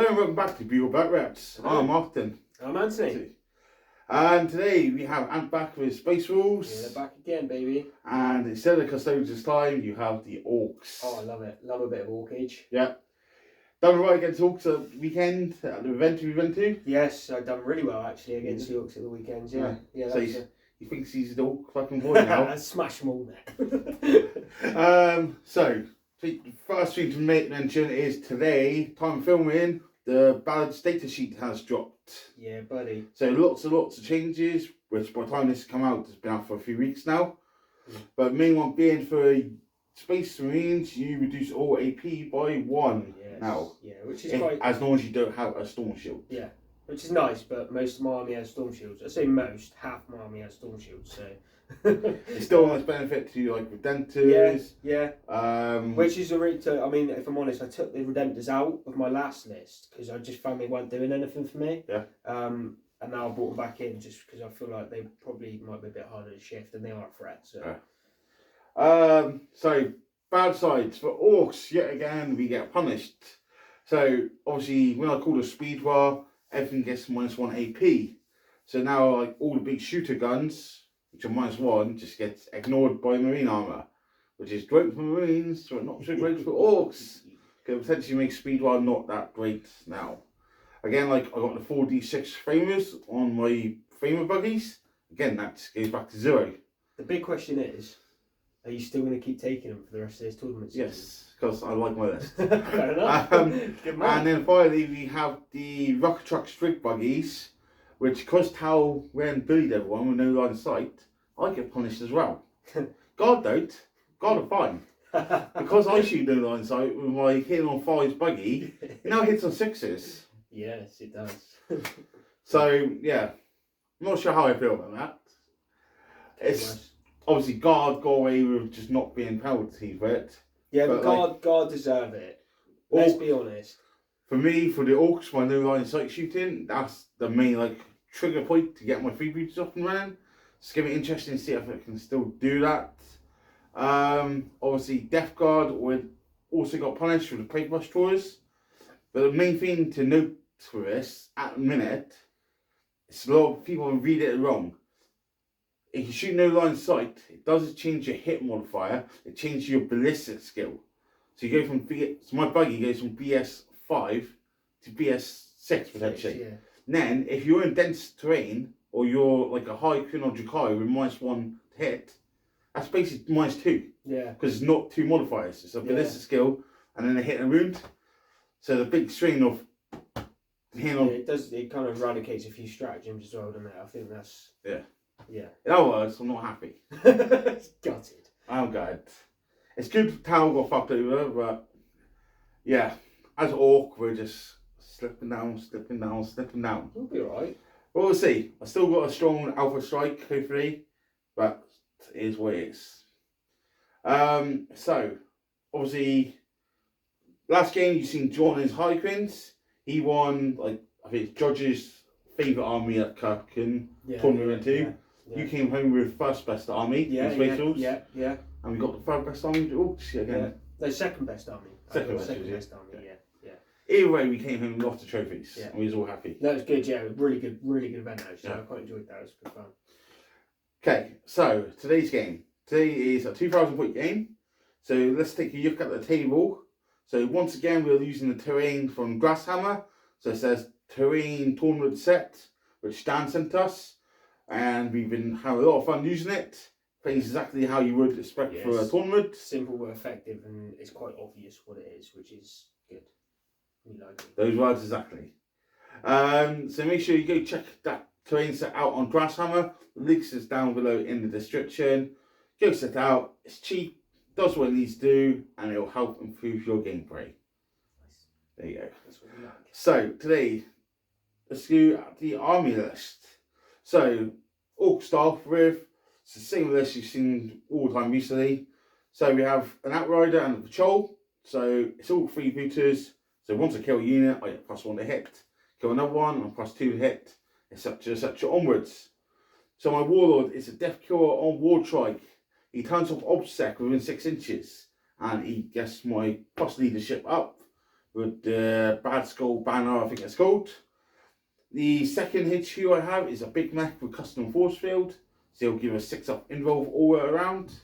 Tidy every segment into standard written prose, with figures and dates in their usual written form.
Hello and welcome back to Bugle Reps. I'm Martin. I'm Anthony. And today we have Ant back with Space Rules. Yeah, they're back again, baby. And instead of Custodians this time, you have the Orcs. Oh, I love it. Love a bit of Orkage. Yeah. Done right against Orcs at the weekend at the event we went to. Yes, I've done really well actually against the Orcs at the weekends. Yeah. So he thinks he's the Orc fucking boy now. Smash them all there. So the first thing to mention is today, time of filming, the Ballad's data sheet has dropped. Yeah, buddy. So lots of changes, which by the time this come out, it's been out for a few weeks now. But the main one being for Space Marines, you reduce all AP by 1 now. Yeah, which is quite... As long as you don't have a Storm Shield. Yeah, which is nice, but most of my army has Storm Shields. I say most, half my army has Storm Shields, so... It's still a nice benefit to like Redemptors. Yeah. Which is a I mean, if I'm honest, I took the Redemptors out of my last list because I just found they weren't doing anything for me. Yeah. And now I brought them back in just because I feel like they probably might be a bit harder to shift and they are a threat. So. Yeah. So bad sides for Orcs. Yet again, we get punished. So obviously, when I call a speed war, everything gets -1 AP. So now, like all the big shooter guns, which are -1, just gets ignored by Marine armour, which is great for Marines, but not so great for Orcs. Can potentially make speed war not that great now. Again, like I got the 4d6 framers on my framer buggies. Again, that just goes back to 0. The big question is, are you still going to keep taking them for the rest of this tournament season? Yes, because I like my list. Fair enough. Good man. And then finally, we have the Rocket Truck Strig buggies, which because Tao ran bullied everyone with no line of sight, I get punished as well. God don't. God are fine. Because I shoot no line of sight with my hitting on 5s buggy, it now hits on 6s. Yes, it does. So, yeah. I'm not sure how I feel about that. It's obviously Guard go away with just not being penalty for it. Yeah, but Guard deserve it. Let's be honest. For me, for the Orcs, my no line of sight shooting, that's the main trigger point to get my freebooters off and running. It's going to be interesting to see if I can still do that. Obviously, Death Guard also got punished for the plate rush tours. But the main thing to note for this, at the minute, is a lot of people read it wrong. If you shoot no line of sight, it doesn't change your hit modifier, it changes your ballistic skill. So you go from so my buggy goes from BS5 to BS6 potentially. Yeah. Then, if you're in dense terrain, or you're like a high chronological high with -1 to hit, that's basically -2. Yeah. Because it's not 2 modifiers. It's a ballistic skill and then a hit and wound. So the big string of hitting on. It kind of eradicates a few stratagems as well, doesn't it? I think that's. Yeah. Yeah. In other words, I'm not happy. Gutted. I'm gutted. It's good Tao got fucked over, but yeah, as Orc, we're just slipping down. We'll be alright. But we'll see. I still got a strong Alpha Strike, hopefully, but it is what it is. So, obviously, last game you've seen John and his Harlequins. He won, I think it's Judge's favourite army at Kirkin, tournament 2. Yeah. You came home with first best army in Space Rules. Yeah. And we got the third best army. Oh, shit again. Yeah. No, second best army. Second best army, yeah. Either way, we came home with lots of trophies. Yeah. And we was all happy. That was good, yeah. Really good event actually. Yeah. I quite enjoyed that. It was good fun. Okay, so today's game. Today is a 2,000 point game. So let's take a look at the table. So once again, we're using the terrain from Grasshammer. So it says terrain tournament set, which Dan sent us. And we've been having a lot of fun using it. Plays exactly how you would expect for a tournament. Simple but effective, and it's quite obvious what it is, which is good. We like it. Those words exactly. So make sure you go check that terrain set out on Grasshammer. The links is down below in the description. Go set it out. It's cheap, does what it needs to do, and it will help improve your gameplay. Nice. There you go. That's what we like. So today, let's go at the army list. So, Orc start with, it's the same list you've seen all the time recently. So we have an Outrider and a Patrol. So it's all freebooters. So once I kill a unit, I get +1 to hit. Kill another one, I'm +2 to hit, etc. onwards. So my Warlord is a Death Cure on Ward Trike. He turns off Obsec within 6 inches. And he gets my plus leadership up with the Bad Skull banner, I think it's called. The second HQ I have is a big mech with custom force field, so it'll give a 6-up involve all the way around.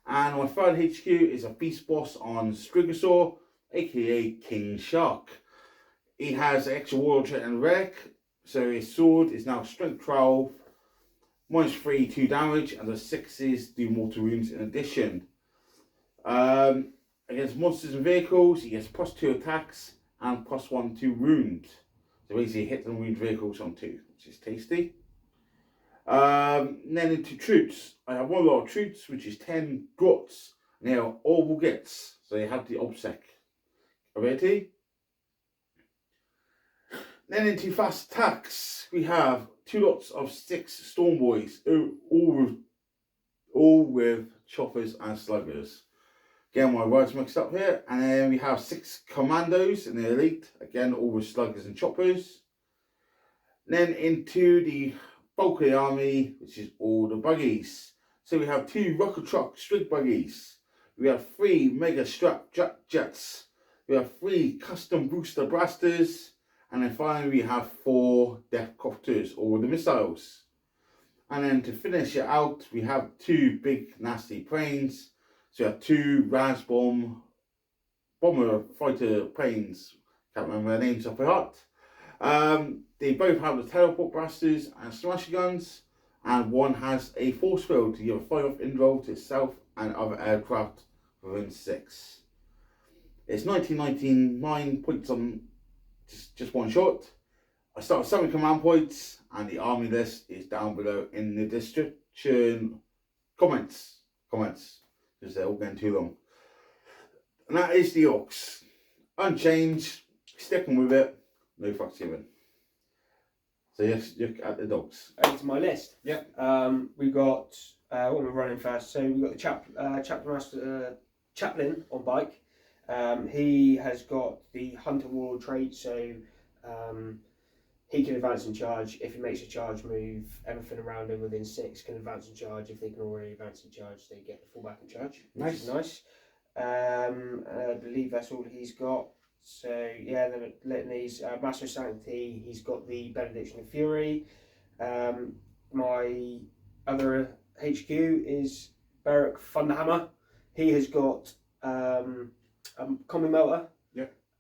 And my third HQ is a beast boss on Strigosaur, aka King Shark. He has extra warlord trait and wreck, so his sword is now strength 12, -3, 2 damage, and the 6s do mortal wounds in addition. Against monsters and vehicles, he gets +2 attacks and +1 to wound. So basically hit and wound vehicles on 2, which is tasty. Then into troops, I have one lot of troops, which is 10 grots, and they are all Buggets, so they have the obsec ability. Then into fast attacks, we have 2 lots of 6 storm boys, all with choppers and sluggers. Again, my words mixed up here. And then we have 6 commandos in the elite, again all with sluggers and choppers. Then into the bulk of the army, which is all the buggies. So we have 2 rocket truck strig buggies. We have 3 mega strap jets. We have 3 custom booster blasters. And then finally we have 4 death copters, all with the missiles. And then to finish it out, we have 2 big nasty planes. So we have 2 Rasbomb bomber fighter planes. Can't remember their names off by heart. They both have the teleport blasters and smasher guns, and one has a force field to give a 5-up inroll to itself and other aircraft within 6. It's 1999 points on just one shot. I start with 7 command points, and the army list is down below in the description. Comments, because they're all getting too long. And that is the Orcs. Unchanged, sticking with it, no fucks given. So yes, look at the dogs. Over to my list. Yep. We've got what we're running first. So we've got the chaplain on bike. He has got the hunter warlord trait, so he can advance and charge. If he makes a charge move, everything around him within 6 can advance and charge. If they can already advance and charge, they get the full back and charge, which is nice. I believe that's all he's got. So yeah, then litanies, Master of Sanctity, he's got the Benediction of Fury. My other HQ is Beric Thunderhammer. He has got Combi Melter,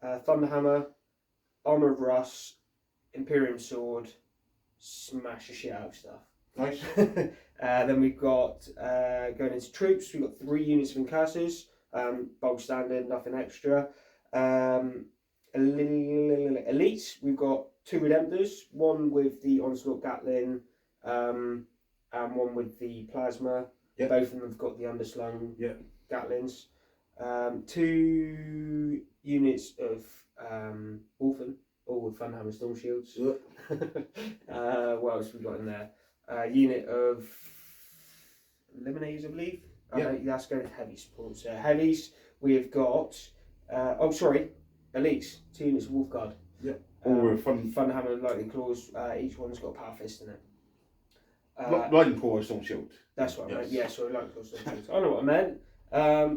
Thunderhammer, Armour of Rust, Imperium Sword, smash the shit out of stuff. Nice. Then we've got, going into troops, we've got 3 units of Incassers, bulk standard, nothing extra. Elites, we've got 2 Redemptors, one with the Onslaught Gatling, and one with the Plasma. Yep. Both of them have got the underslung Gatlings. 2 units of Orphan, all with Funhammer Storm Shields. Yep. What else have we got in there? Unit of Eliminators, I believe. That's going to heavy support. So heavies, we have got Elites, 2 units of Wolf Guard. Yeah. All with Thunderhammer, Lightning Claws, each one's got a Power Fist in it. Lightning Claw or Storm Shield. That's what I meant. Yeah, sorry, Lightning Claw, Storm Shield. I know what I meant.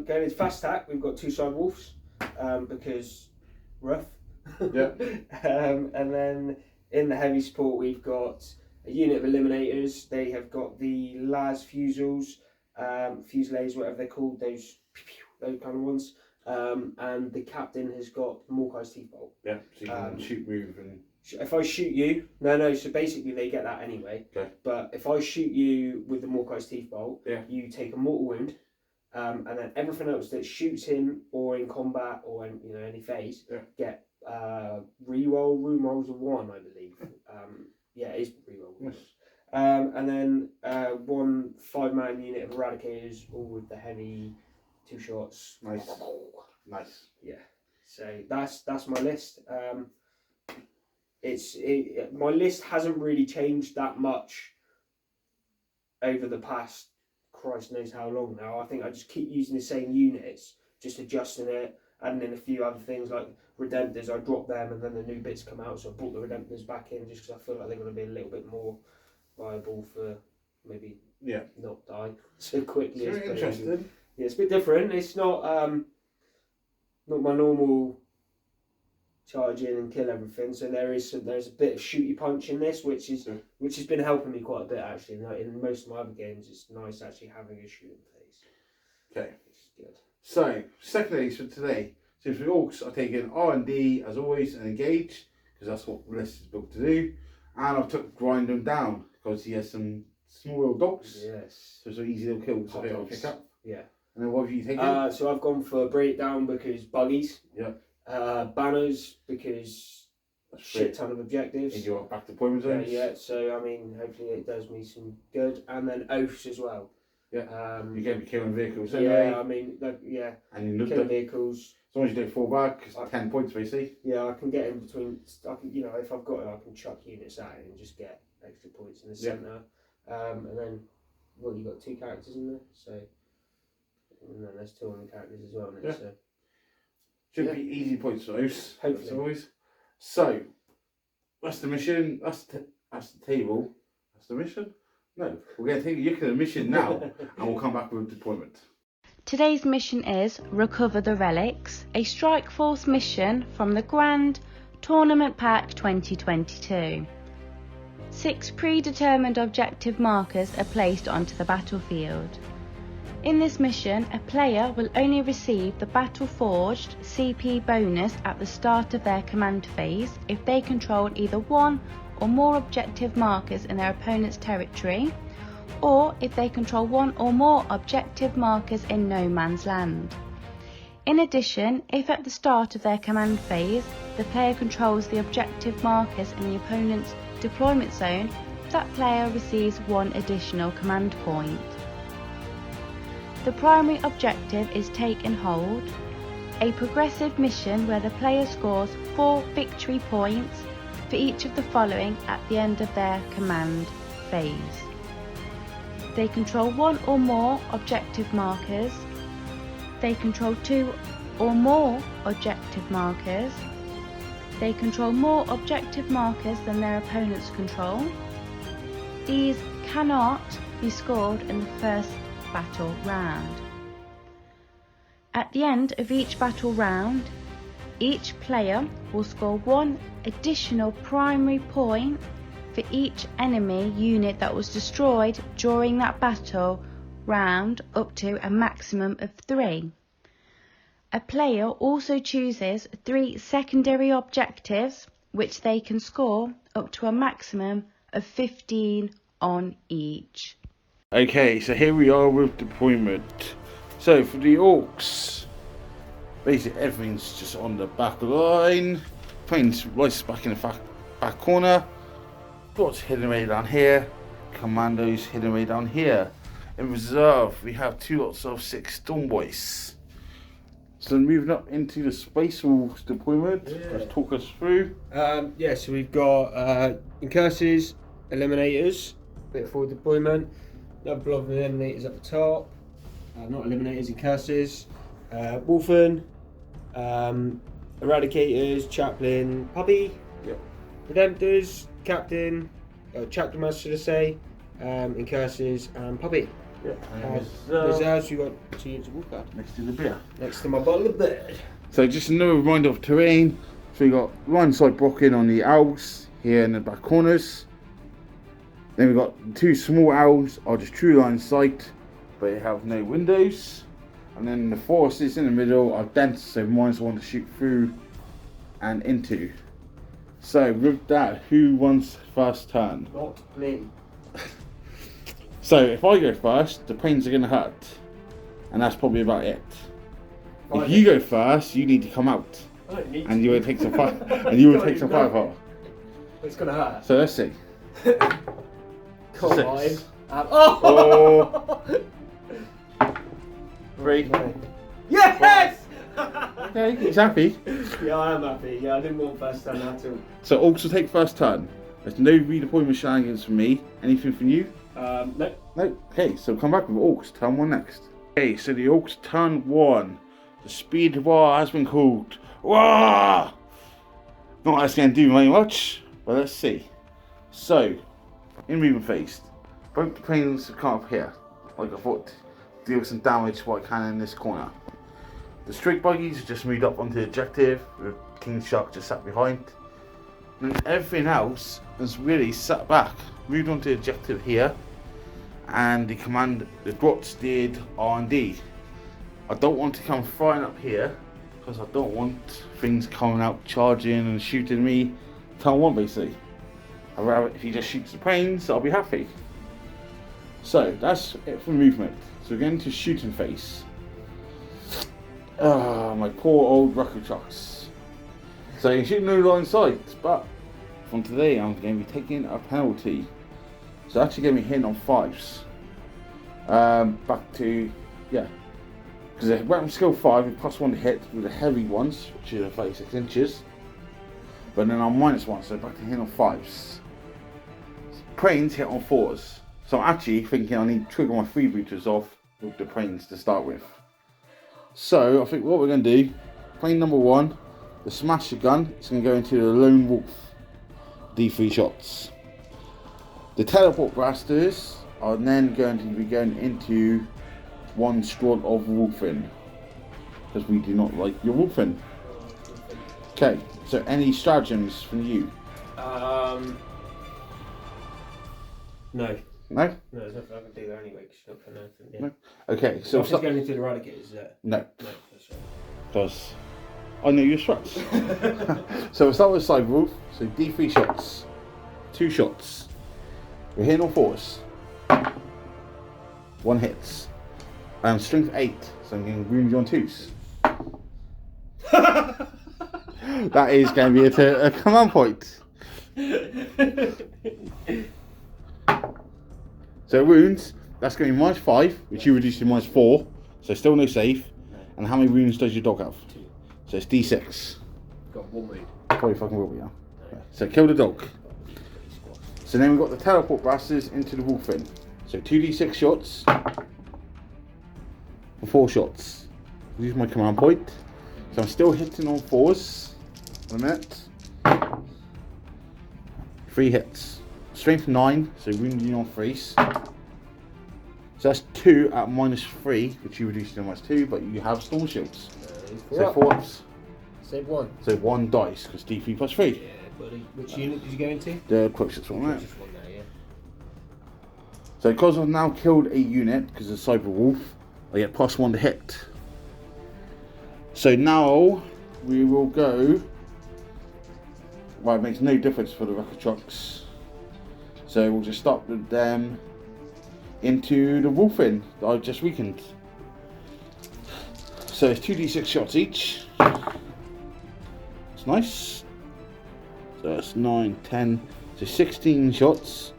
Going into fast attack, we've got 2 side wolves, because rough. Yeah. And then in the heavy support, we've got a unit of Eliminators. They have got the Las Fusils, Fuselays, whatever they're called, those kind of ones. And the captain has got Morkai's Teeth Bolt. Yeah, so you can shoot, move, and... If I shoot you... No, so basically they get that anyway. Okay. But if I shoot you with the Morkai's Teeth Bolt, yeah, you take a mortal wound, and then everything else that shoots him, or in combat, or in any phase, get reroll room rolls of 1, I believe. It is reroll. Yes. And then 1 5-man unit of Eradicators, all with the heavy 2 shots. Nice. Nice. Yeah. So that's my list. My list hasn't really changed that much over the past Christ knows how long now. I think I just keep using the same units, just adjusting it, adding in a few other things like Redemptors. I dropped them and then the new bits come out, so I brought the Redemptors back in just because I feel like they're going to be a little bit more viable for maybe not die so quickly. It's very interesting. Yeah, it's a bit different. It's not my normal charge in and kill everything. So there's a bit of shooty punch in this, which has been helping me quite a bit actually. Like in most of my other games, it's nice actually having a shooting phase. Okay. Which is good. So second ace for today. So for the Orcs, I take an R&D as always and engage because that's what the list is built to do. And I've took grind them down because he has some small little dogs. Yes. So it's an easy little kills that I'll pick up. Yeah. And then what have you taken? So I've gone for breakdown because buggies. Yeah. Banners because shit ton of objectives. And you're back to deployment zones. Yeah. So I mean, hopefully it does me some good. And then oaths as well. Yeah. You get me killing vehicles anyway. Yeah. I mean, yeah. And you look killing vehicles. As long as you don't fall back, it's 10 points basically. Yeah, I can get in between. I can, if I've got it, I can chuck units at it and just get extra points in the centre. And then, well, you've got 2 characters in there, so and then there's 2 on the characters as well. Yeah. So Should be easy points for those. Hopefully. As always. So that's the mission. That's the table. That's the mission. No, we're going to take a look at the mission now, and we'll come back with deployment. Today's mission is Recover the Relics, a Strike Force mission from the Grand Tournament Pack 2022. 6 predetermined objective markers are placed onto the battlefield. In this mission, a player will only receive the Battle Forged CP bonus at the start of their command phase if they control either 1 or more objective markers in their opponent's territory, or if they control 1 or more objective markers in no man's land. In addition, if at the start of their command phase the player controls the objective markers in the opponent's deployment zone, that player receives 1 additional command point. The primary objective is Take and Hold, a progressive mission where the player scores 4 victory points for each of the following at the end of their command phase. They control 1 or more objective markers. They control 2 or more objective markers. They control more objective markers than their opponents control. These cannot be scored in the first battle round. At the end of each battle round, each player will score 1 additional primary point for each enemy unit that was destroyed during that battle round, up to a maximum of 3. A player also chooses 3 secondary objectives which they can score up to a maximum of 15 on each. Okay, so here we are with deployment. So for the Orcs, basically everything's just on the back line. Plane's right back in the back corner. Bots hidden away down here. Commandos hidden away down here. In reserve, we have 2 lots of 6 Stormboys. So moving up into the Space Wolves deployment, let's talk us through. So we've got Incurses, Eliminators, bit of forward deployment. Another block of Eliminators at the top. Not Eliminators, Incurses. Wolfen, Eradicators, Chaplain, Puppy, Redemptors, Captain, Chapter Master should I say, Incurses and Puppy. Reserves, we've got 2 units of Wolfguard. Next to the beer. Next to my bottle of beer. So just another reminder of terrain. So we got line side blocking on the owls here in the back corners. Then we've got 2 small owls are just true line sight, but they have no windows. And then the forces in the middle are dense, so mine's one to shoot through and into. So with that, who wants first turn? Not me. So if I go first, the planes are going to hurt, and that's probably about it. If you go first, you need to come out, I don't need and you will take some fire, and you will take some firepower. It's gonna hurt. So let's see. Come 6. on. Oh! 3. Yes! Okay, he's happy. Yeah, I am happy. Yeah, I didn't want first turn at all. So Orcs will take first turn. There's no redeployment shenanigans from me. Anything from you? No. No. Okay, so come back with Orcs. Turn 1 next. Okay, so the Orcs turn 1. The speed war has been called. Wah! Not that's going to do very much, but let's see. So, in movement phase, both the planes come up here. Like I thought, deal some damage to what I can in this corner. The strike buggies just moved up onto the objective with King Shark just sat behind. And everything else is really sat back. Moved on to the objective here. And the Orcs did R&D. I don't want to come flying up here because I don't want things coming out charging and shooting me. Turn one basically. I'd rather if he just shoots the planes, I'll be happy. So that's it for movement. So we're going to shooting phase. My poor old rocket trucks. So you shoot no line sight, but from today I'm going to be taking a penalty. So actually going to be hitting on 5s. Back to, because the weapon skill 5 with +1 to hit with the heavy ones, which are 36 inches. But then I'm -1, so back to hitting on 5s. Planes hit on 4s. So I'm actually thinking I need to trigger my freebooters off with the planes to start with. So I think what we're going to do, plane number 1, the smasher gun, it's going to go into the lone wolf, D3 shots. The teleport blasters are then going to be going into 1 straw of wolfing, because we do not like your wolfing. Okay, so any stratagems from you? No. No? No, there's nothing I can do there anyway, because you're not for nothing. Yeah. No? Okay, so What's going into the Eradicate, is that? No, No, that's right. because I know your strats. So we'll start with side wolf. So D3 shots, 2 shots. We're hitting on 4s. 1 hits. Strength 8, so I'm going to wound you on 2s. That is going to be a command point. So wounds, that's going to be -5, which you reduce to -4, so still no save. And how many wounds does your dog have? 2. So it's D6. Got 1 wound. Probably fucking will be now. Okay. So kill the dog. So then we've got the teleport blasters into the wolfing. So 2d6 shots for 4 shots. Use my command point. So I'm still hitting on 4s. A minute. 3 hits. Strength 9, so wounding on 3s. So that's 2 at -3, which you reduce to -2, but you have storm shields. So 4 ups. Save 1. So 1 dice, because D3 +3. Yeah, buddy. Which unit did you go into? The quick shots one there. Just one there, yeah. So because I've now killed a unit, because of Cyber Wolf, I get +1 to hit. So now we will go. Well, it makes no difference for the rocket trucks. So we'll just start with them into the wolfing that I've just weakened. So it's 2d6 shots each. It's nice. So that's 9, 10, so 16 shots.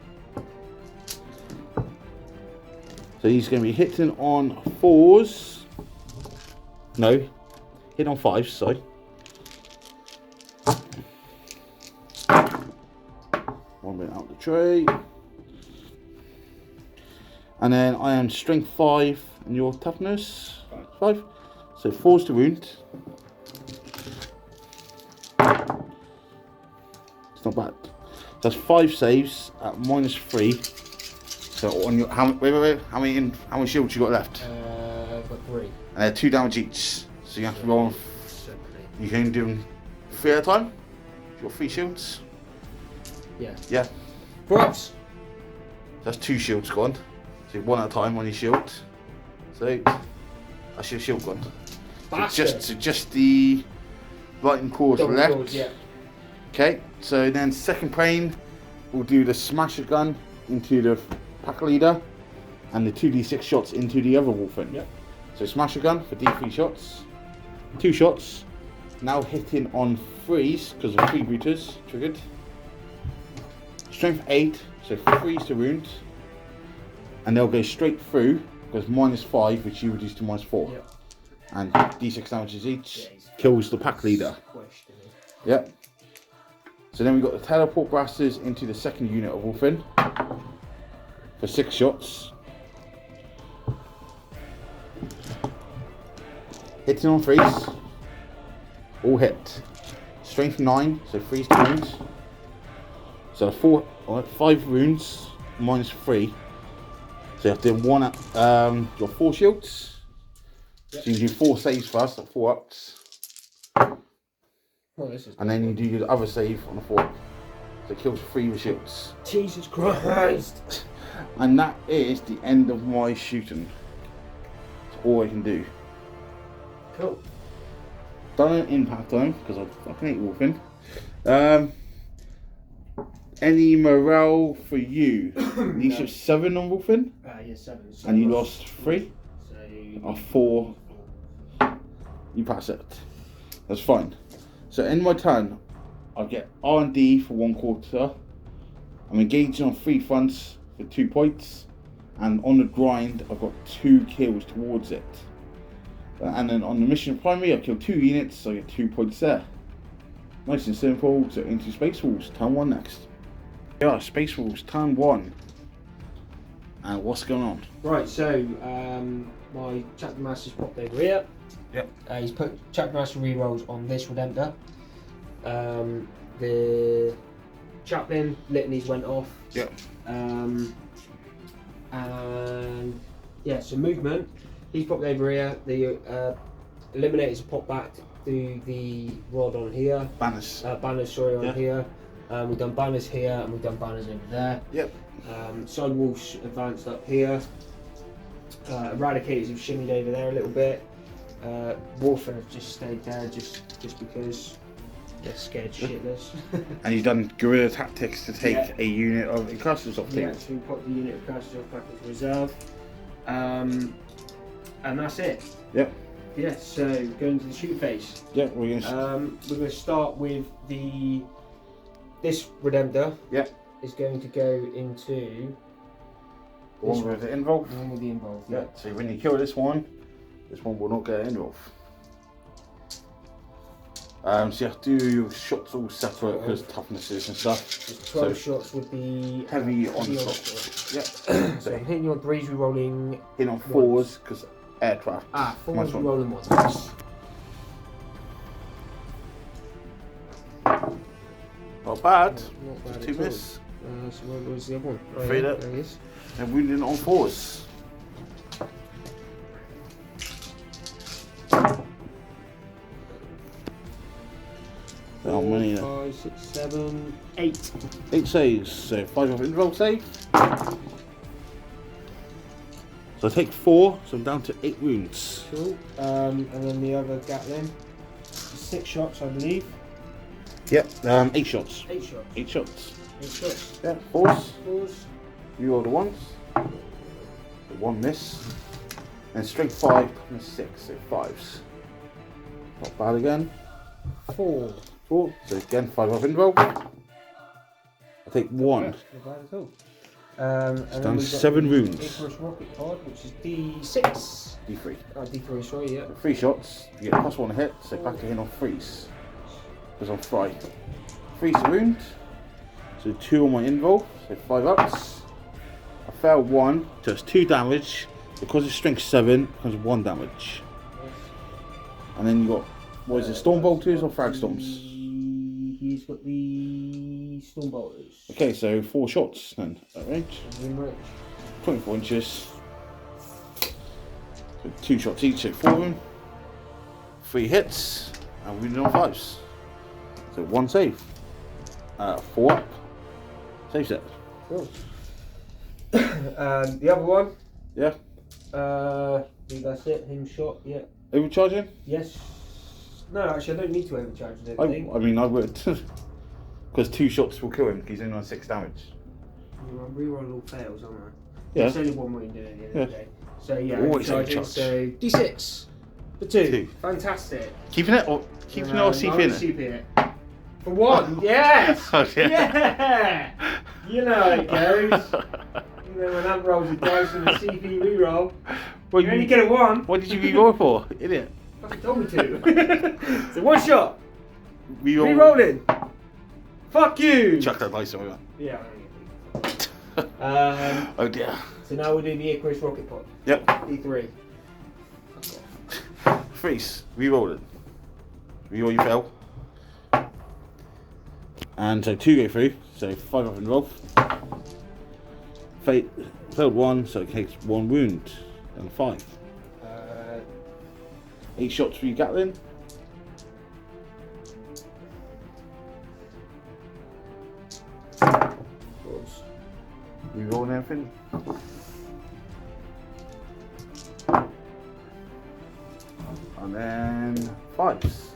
So he's going to be hitting on 4s. No, hit on 5s, sorry. One bit out the tray. And then I am strength 5 and your toughness 5. So 4s to wound. It's not bad. That's 5 saves at -3. So on your wait. How many shields you got left? I've got 3. And they're 2 damage each. So you have to roll on. You can do them 3 at a time. You got 3 shields. Yeah. Yeah. 4 ups. That's 2 shields gone. So 1 at a time on your shield. So that's your shield gone. So just the lightning cores left. Cores, yeah. Okay. So then second plane, we'll do the smasher gun into the pack leader, and the 2d6 shots into the other wolfen. Yep. So smasher gun for d3 shots. 2 shots. Now hitting on 3s because of freebooters triggered. Strength 8, so 3s to wound. And they'll go straight through because -5, which you reduce to -4. Yep. And d6 damages each. Kills the pack leader. Yep. So then we've got the teleport blasters into the second unit of wolfen for 6 shots. Hitting on 3s. All hit. Strength 9, so 3s to wound. So 5 wounds -3. So you have to do 1 at your 4 shields. Yep. So you do 4 saves first at 4 ups. Well, this is. And then you do your other save on the 4th. So it kills 3 with shields. Jesus Christ! And that is the end of my shooting. That's all I can do. Cool. Done an impact on him because I fucking hate wolfing. Any morale for you? You should 7 on wolfing. Yeah, 7. So And you lost 3 So or 4. You pass it. That's fine. So in my turn, I get R&D for 1/4. I'm engaging on 3 fronts for 2 points, and on the grind, I've got 2 kills towards it. And then on the mission primary, I kill 2 units, so I get 2 points there. Nice and simple. So into Space Wolves, turn 1 next. Yeah, Space Wolves, turn 1. And what's going on? right, so my chapter master's popped over here. Yep. He's put chapter master rerolls on this Redemptor. The chaplain litanies went off. Yep. And yeah, so movement. He's popped over here. The eliminators have popped back to the rod on here. Banners. Banners, sorry, on Yeah. here. We've done banners here and we've done banners over there. Yep. Side wolves advanced up here. Eradicators have shimmied over there a little bit. Warfare have just stayed there just because they're scared shitless. And you've done guerrilla tactics to take Yeah. a unit of castles off Yeah, things. so we put the unit of casters off back into reserve. And that's it. Yep. Yeah, so going to the shoot phase. Yeah, we're gonna. We're going to start with this Redemptor. Yep. Is going to go into One with the involved. one with the involved. Yeah. So when you kill this one will not get involved. So you have to do your shots all separate because toughness and stuff. Just 12 shots with the Heavy on top. onslaught. Yep. So I'm hitting you on 3s, re-rolling. In on 4s because aircraft. 4s, Nice one. re-rolling 1s. Not bad. Not bad Just at 2 all. miss. So where was the other one? Oh, Fade yeah, up. there he is. And wounding on 4s. How many? 5, 6, 7, 8. 8 saves. So 5 of involved save. So I take 4, so I'm down to 8 wounds. Cool. And then the other Gatling. 6 shots, I believe. Yep. 8 shots. 8 shots. 8 shots. 8 shots. Yeah. 4s. 4s. You roll the 1s. So 1 miss. And strength 5 plus 6, so 5s. Not bad again. 4. 4. So again 5 of involved. I take 1. Not bad at all. And then Done we've got 7 the wounds. Icarus rocket pod, which is D6. D3. D3, sorry, yeah. 3 shots. You get +1 hit, so back in on 3s. Because I'm fried. 3 to wound. So 2 on my involve, so 5 ups. I failed 1, so it's 2 damage. Because it's strength 7, it becomes 1 damage. And then you got, what is it, storm bolters or frag storms? He's got the storm bolters. Okay, so 4 shots then at range. In range. 24 inches. So 2 shots each, so 4 of them. 3 hits, and wounded on 5s. So 1 save. 4 up. Save set. Cool. The other one. Yeah. I think that's it. Him shot. Yeah. Overcharging? Yes. No, actually, I don't need to overcharge I anything. mean, I would. Because 2 shots will kill him, he's only on 6 damage. I'm rerolling all fails, aren't I? Yeah. It's only 1 wound in it at the end of the day. So yeah, Always overcharging. overcharge. So D6 for 2. 2. Fantastic. Keeping it or keeping it or I'm CPing gonna it? CP it. For 1, yes! Oh, yeah. Yeah! You know how it goes. You know when that rolls a dice and a CP reroll, Well, you only get a 1. What did you reroll for? Idiot. Fucking told me to. So 1 shot. Reroll. Rerolling. Fuck you! Chuck that dice away. Yeah. Oh dear. So now we're doing the Icarus rocket pod. Yep. D3. Freeze. Reroll it. Reroll you fail. And so 2 go through. So 5 up involved. Failed 1, so it takes 1 wound. And 5. 8 shots for you Gatling. control and everything. And then 5s.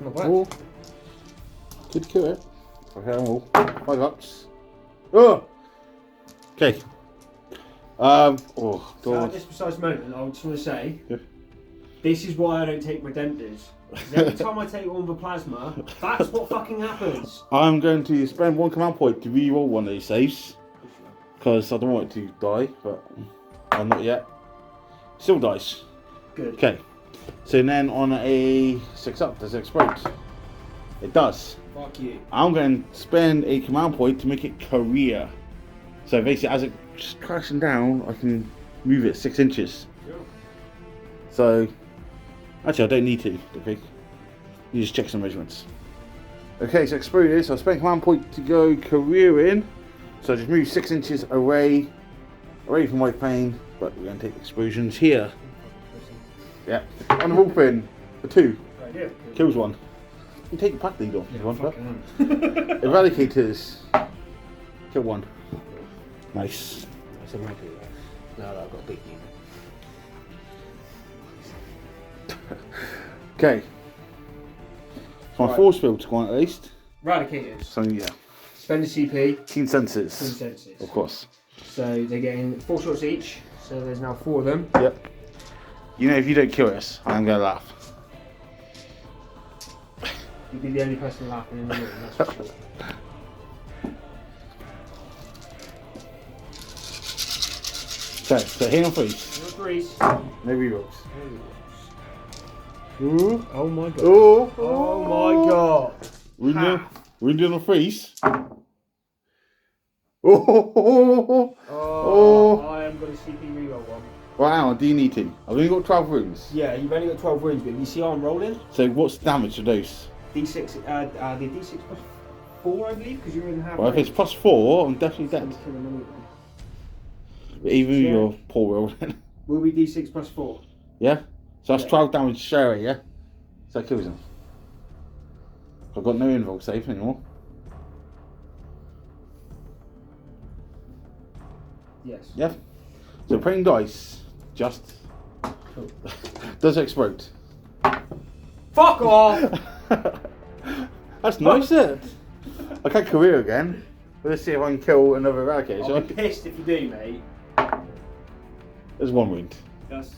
Not bad. Oh, good kill it. Okay, all 5 ups. Oh, okay. Oh, God. Just besides the moment, I just want to say, Yeah. this is why I don't take my denters. 'Cause every time I take one with a plasma, that's what fucking happens. I'm going to spend 1 command point to re-roll one of these saves. Because I don't want it to die, but not yet. Still dies. Good. Okay. So then on a 6 up, does it explode? It does. Fuck you. I'm going to spend a command point to make it career. So basically, as it's crashing down, I can move it 6 inches. Sure. So, actually, I don't need to, I think. You just check some measurements. Okay, so exploded. So I spent command point to go career in. So I just move 6 inches away from my plane. But we're going to take explosions here. Yeah. On the wolf in for 2. Right here. Kills 1. You take the pack lead off if you want, but Fucking eradicators. Kill 1. Nice. That's a regular. No, I've got a big unit. Okay. So my Right. force field's gone at least. Eradicators. So yeah. Spend a CP. Keen senses. Consensus. Of course. So they're getting 4 shots each. So there's now 4 of them. Yep. You know, if you don't kill us, I'm going to laugh. You'd be the only person laughing in the room, that's for sure. Okay, so here on freeze. No Grease. No rerolls. Ooh. Oh my god. Oh. Oh my god. We're doing a freeze. Oh. Oh, I am going to CP reroll one. Well, hang on, do you need to? I've only got 12 wounds. Yeah, you've only got 12 wounds, but you see how I'm rolling? So what's the damage to those? D6, the D6 plus 4, I believe, because you're in half. Well, if it's plus 4, I'm definitely dead. But even Yeah. your poor roll then. Will be D6 plus 4. Yeah? So that's Yeah. 12 damage straight, yeah? So that kills him. I've got no invuln save anymore. Yes. Yeah? So playing dice, just Cool. does explode. Fuck off! That's nice, isn't it? I can't career again. Let's see if I can kill another eradicator. I'll be pissed if you do, mate. There's 1 wound. That's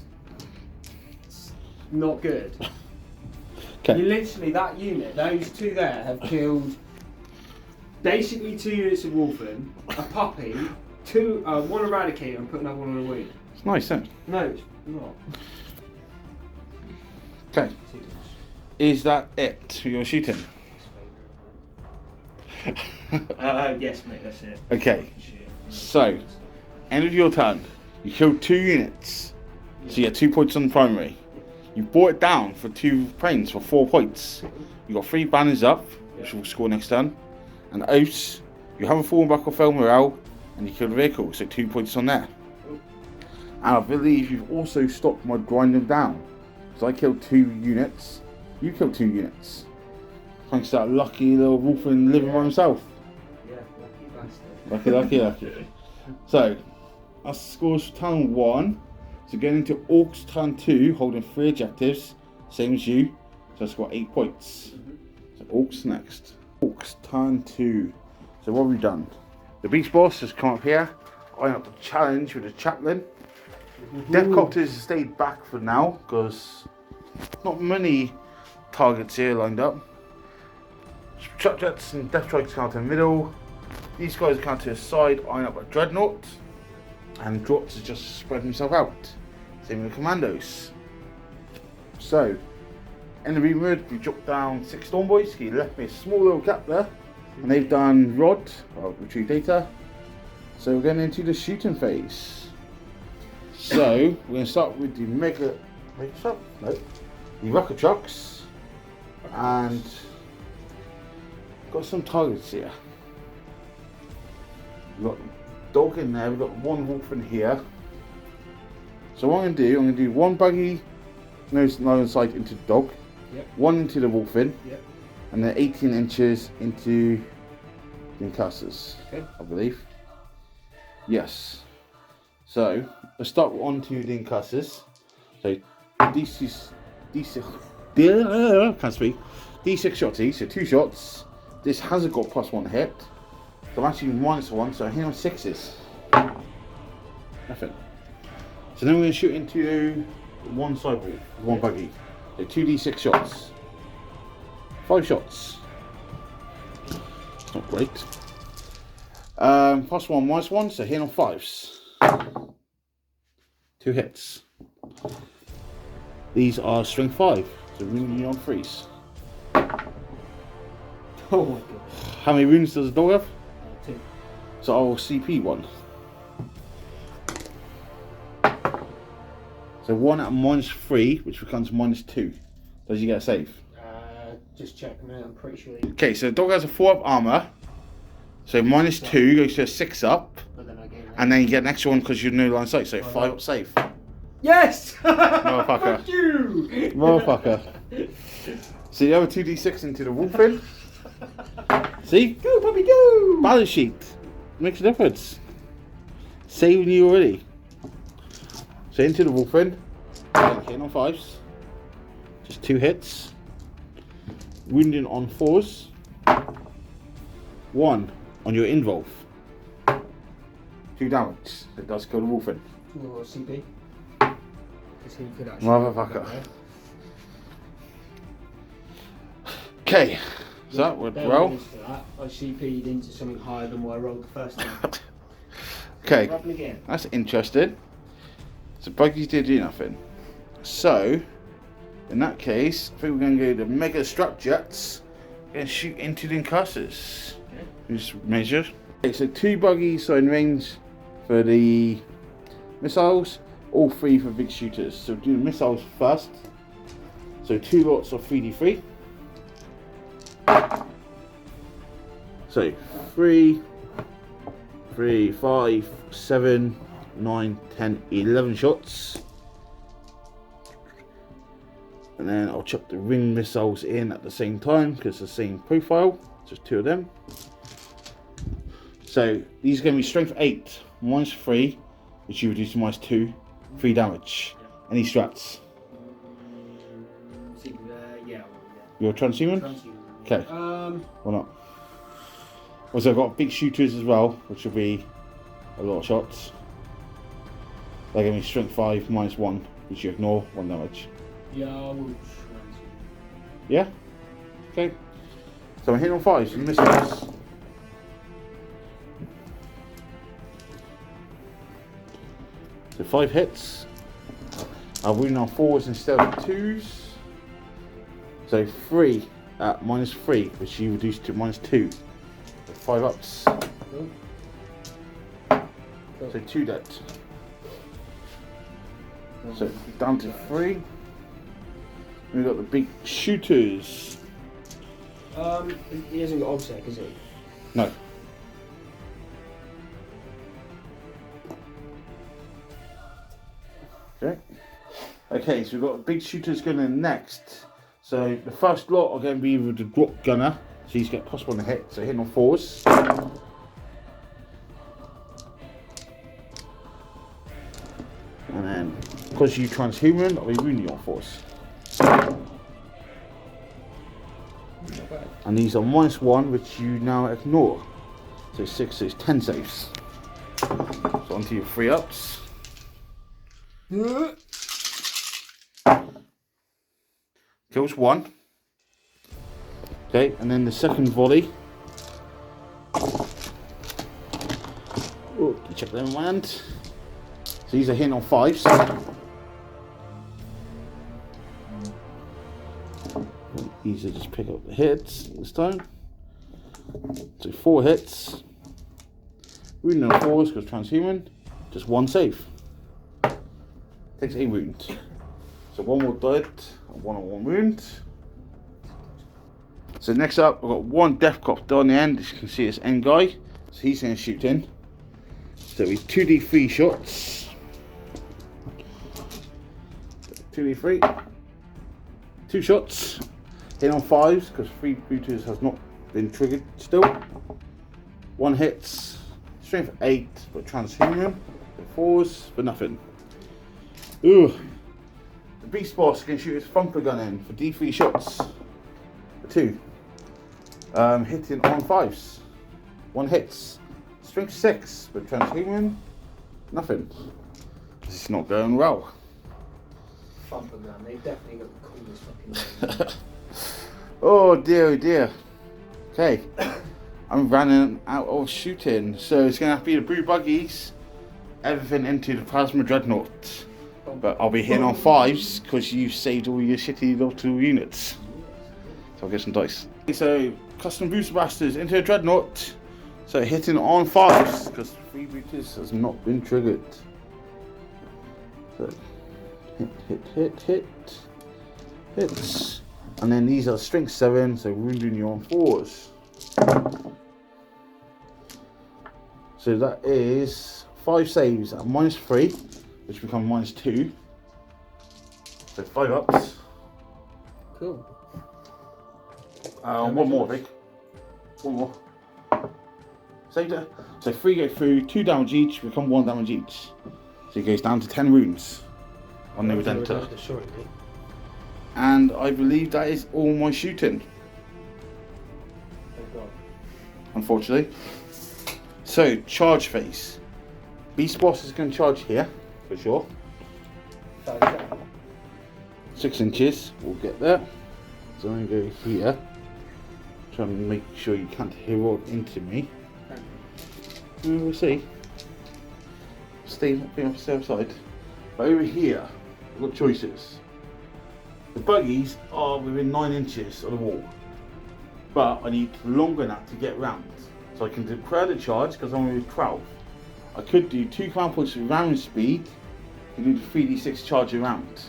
not good. Okay. You literally, that unit, those 2 there have killed basically 2 units of Wolfen, a puppy, 1 eradicator, and put another one on a wound. It's nice, isn't it? No, it's not. Okay. Is that it for your shooting? Yes, mate, that's it. Okay. So, end of your turn. You killed 2 units. So you get 2 points on the primary. You brought it down for 2 planes for 4 points. You got 3 banners up, which will score next turn. And oaths, you haven't fallen back or failed morale, and you killed a vehicle, so 2 points on there. And I believe you've also stopped my grind them down. So I killed 2 units. You killed 2 units. Thanks to that lucky little wolfen living by himself. Yeah, lucky bastard. Lucky. So, our scores for turn 1. So going into Orcs turn 2, holding 3 objectives, same as you. So it's got 8 points. So Orcs next. Orcs turn 2. So what have we done? The beast boss has come up here. I up the challenge with the chaplain. Death copters have stayed back for now because not many targets here lined up. Truck jets and death strikes come to the middle. These guys come to the side, eyeing up a dreadnought. And Drots has just spread himself out. Same with the commandos. So, in the remode, we dropped down 6 Stormboys. He left me a small little gap there. And they've done Rod, retrieve data. So we're getting into the shooting phase. So, we're going to start with the the rocket trucks. And got some targets here. We've got dog in there, we've got 1 wolf in here. So what I'm going to do 1 buggy nose line of sight into the dog, Yep. 1 into the wolf in, Yep. and then 18 inches into incussers, Okay. I believe. Yes. So let's start on to the incussers. So D6, can't speak. D6 shots each, so 2 shots. This hasn't got +1 hit. So I'm actually -1, so I hit on 6s. Nothing. So then we're going to shoot into one sidewall, one buggy. So 2d6 shots. 5 shots. It's not great. +1, -1, so hit on 5s. 2 hits. These are strength 5, so wounding on 3s. Oh my god. How many wounds does a dog have? 2. So I'll CP 1. So 1 at -3, which becomes -2. Does you get a save? Just check a minute, I'm pretty sure. Okay, so the dog has a 4 up armour. So -2 goes to a 6 up. But then I gain that. And then you get an extra one because you're no line of sight, so 5 up save. Yes! Motherfucker. Fuck you! Motherfucker. So you have a 2d6 into the wolfing. See? Go, puppy, go! Balance sheet. Makes a difference. Saving you already. So into the wolfing. Hitting on 5s. Just 2 hits. Wounding on 4s. 1 on your involve. 2 damage. It does kill the wolfing. Or CP. Because he could actually. Motherfucker. Okay. So that went well. I CP'd into something higher than what I rolled the first time. Okay. Happen again. That's interesting. So buggies did do nothing. So, in that case, I think we're going to go to Mega Strap Jets and shoot into the incussers. Okay. Just measure. Okay, so 2 buggies are in range for the missiles, all 3 for big shooters. So do the missiles first. So 2 lots of 3d3. So 3, 5, 7, 9, 10, 11 shots. And then I'll chuck the ring missiles in at the same time because it's the same profile, just 2 of them. So these are going to be strength 8, -3, which you reduce to -2, 3 damage. Any strats? Yeah. You're transhuman? Transhuman. Okay. Or not? Also, I've got big shooters as well, which will be a lot of shots. They're going to be strength 5, -1, which you ignore, 1 damage. Yeah, I will transhuman. Yeah? Okay. So I'm hitting on 5s, you missiles. So 5 hits. I'll wound on 4s instead of 2s. So 3 at -3, which you reduce to -2. So 5 ups. Cool. So 2 dead. So down to 3. We've got the big shooters. He hasn't got obsec, is he? No. Okay. Okay, so we've got big shooters going in next. So the first lot are going to be with the drop gunner. So he's got +1 to hit, so hitting on 4s. And then, because you transhuman, I'll be wounding on 4s. Not bad. And these are -1, which you now ignore. So 6, so it's 10 saves. So onto your 3 ups. Kills 1. Okay, and then the second volley. Oh, check them land. So these are hitting on 5s. Easy to just pick up the hits this time. So 4 hits. Wounding on 4s because transhuman. Just 1 save. Takes a wound. So 1 more dead and 1 on 1 wound. So next up, we've got 1 death copter on the end. As you can see, it's end guy. So he's going to shoot in. So we 2d3 shots. 2d3. 2 shots. Hit on 5s because 3 booters has not been triggered still. 1 hits, strength 8 for transhuman, 4s for nothing. Ooh. The beast boss can shoot his thumper gun in for D3 shots for 2. Hitting on 5s. 1 hits. Strength 6 for transhuman, nothing. This is not going well. Thumper gun, they definitely got the coolest fucking name. Oh dear. Okay. I'm running out of shooting, so it's going to have to be the blue buggies, everything into the plasma dreadnought. But I'll be hitting on 5s because you saved all your shitty little units. So I'll get some dice. So custom booster blasters into a dreadnought. So hitting on 5s because freebooters has not been triggered. So hits. And then these are strength 7, so wounding you on 4s. So that is 5 saves at -3, which become -2. So 5 ups. Cool. One more, Vic. One more. Saved it. So 3 go through, 2 damage each, become 1 damage each. So it goes down to 10 wounds on the Redemptor. And I believe that is all my shooting. Thank God. Unfortunately. So, charge phase. Beast boss is going to charge here, for sure. 6 inches, we'll get there. So I'm going to go here. Try and make sure you can't hero into me. We'll see. Stay on the safe side. But over here, we've got choices. The buggies are within 9 inches of the wall. But I need longer than that to get round. So I can do the charge because I'm with 12. I could do 2 command points with round speed and do the 3d6 charge around.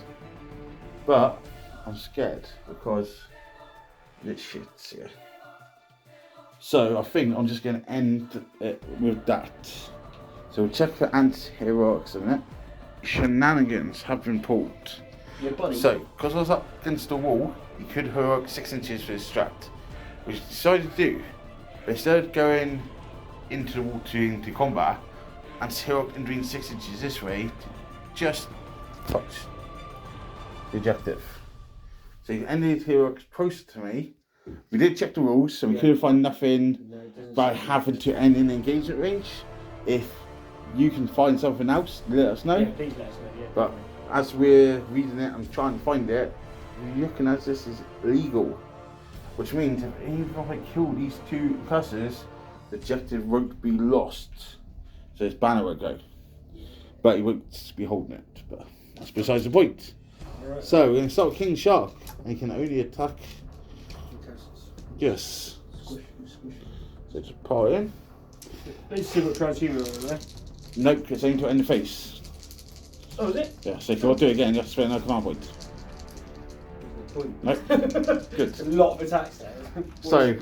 But I'm scared because it's shit here. So I think I'm just going to end it with that. So we'll check for anti-heroics in it. Shenanigans have been pulled. So, because I was up against the wall, you could heroic 6 inches for his strat. Which I decided to do. But instead of going into the wall into combat, anti-heroic and doing 6 inches this way, to just touch the objective. So you ended heroics closer to me. We did check the rules, so we couldn't find nothing by having to end in engagement range. If you can find something else, let us know. Yeah, please let us know. Yeah, but as we're reading it and trying to find it, we're looking at this is illegal. Which means if even if I kill these 2 cussers, the objective won't be lost. So his banner will go. But he won't be holding it. But that's besides the point. Right. So we're going to start with King Shark. And he can only attack. Yes. Squish. So just pile it in. Let's see what transhuman over there. Nope, it's aimed to end the face. Oh, is it? Yeah, so if you want to do it again, you have to spend another command point. Nope. Good. A lot of attacks there. So,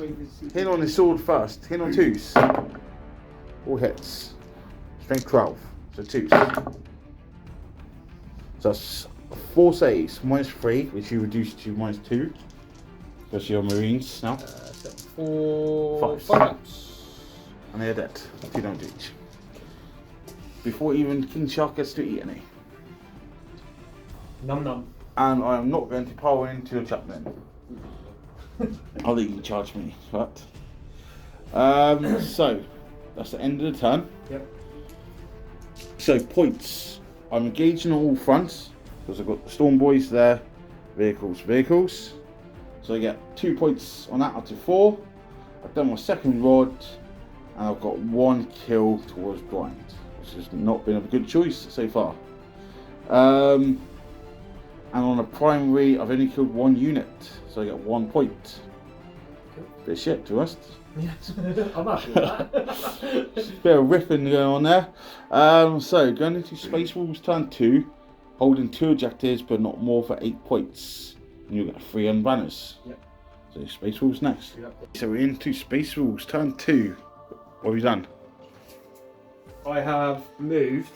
hit on his sword first. Hit on 2s. All hits. Strength 12. So 2s. So that's 4 saves. -3, which you reduce to -2. Because you're Marines now. So 4 5 ups. And they're dead. 2 damage each. Before even King Shark gets to eat any. Num. And I am not going to power into your chaplain. I'll let you charge me, right? So, that's the end of the turn. Yep. So, points. I'm engaging on all fronts, because I've got the Storm Boys there, vehicles. So I get 2 points on that up to 4. I've done my second rod, and I've got 1 kill towards blind, which has not been a good choice so far. And on a primary, I've only killed 1 unit, so I get 1 point. Bit of shit, to be honest. Yes, I'm happy with that. Bit of riffing going on there. So, going into Space Wolves turn 2, holding 2 objectives, but not more for 8 points. And you'll get 3 on banners. Yep. So, Space Wolves next. Yep. So, we're into Space Wolves turn 2. What have you done? I have moved.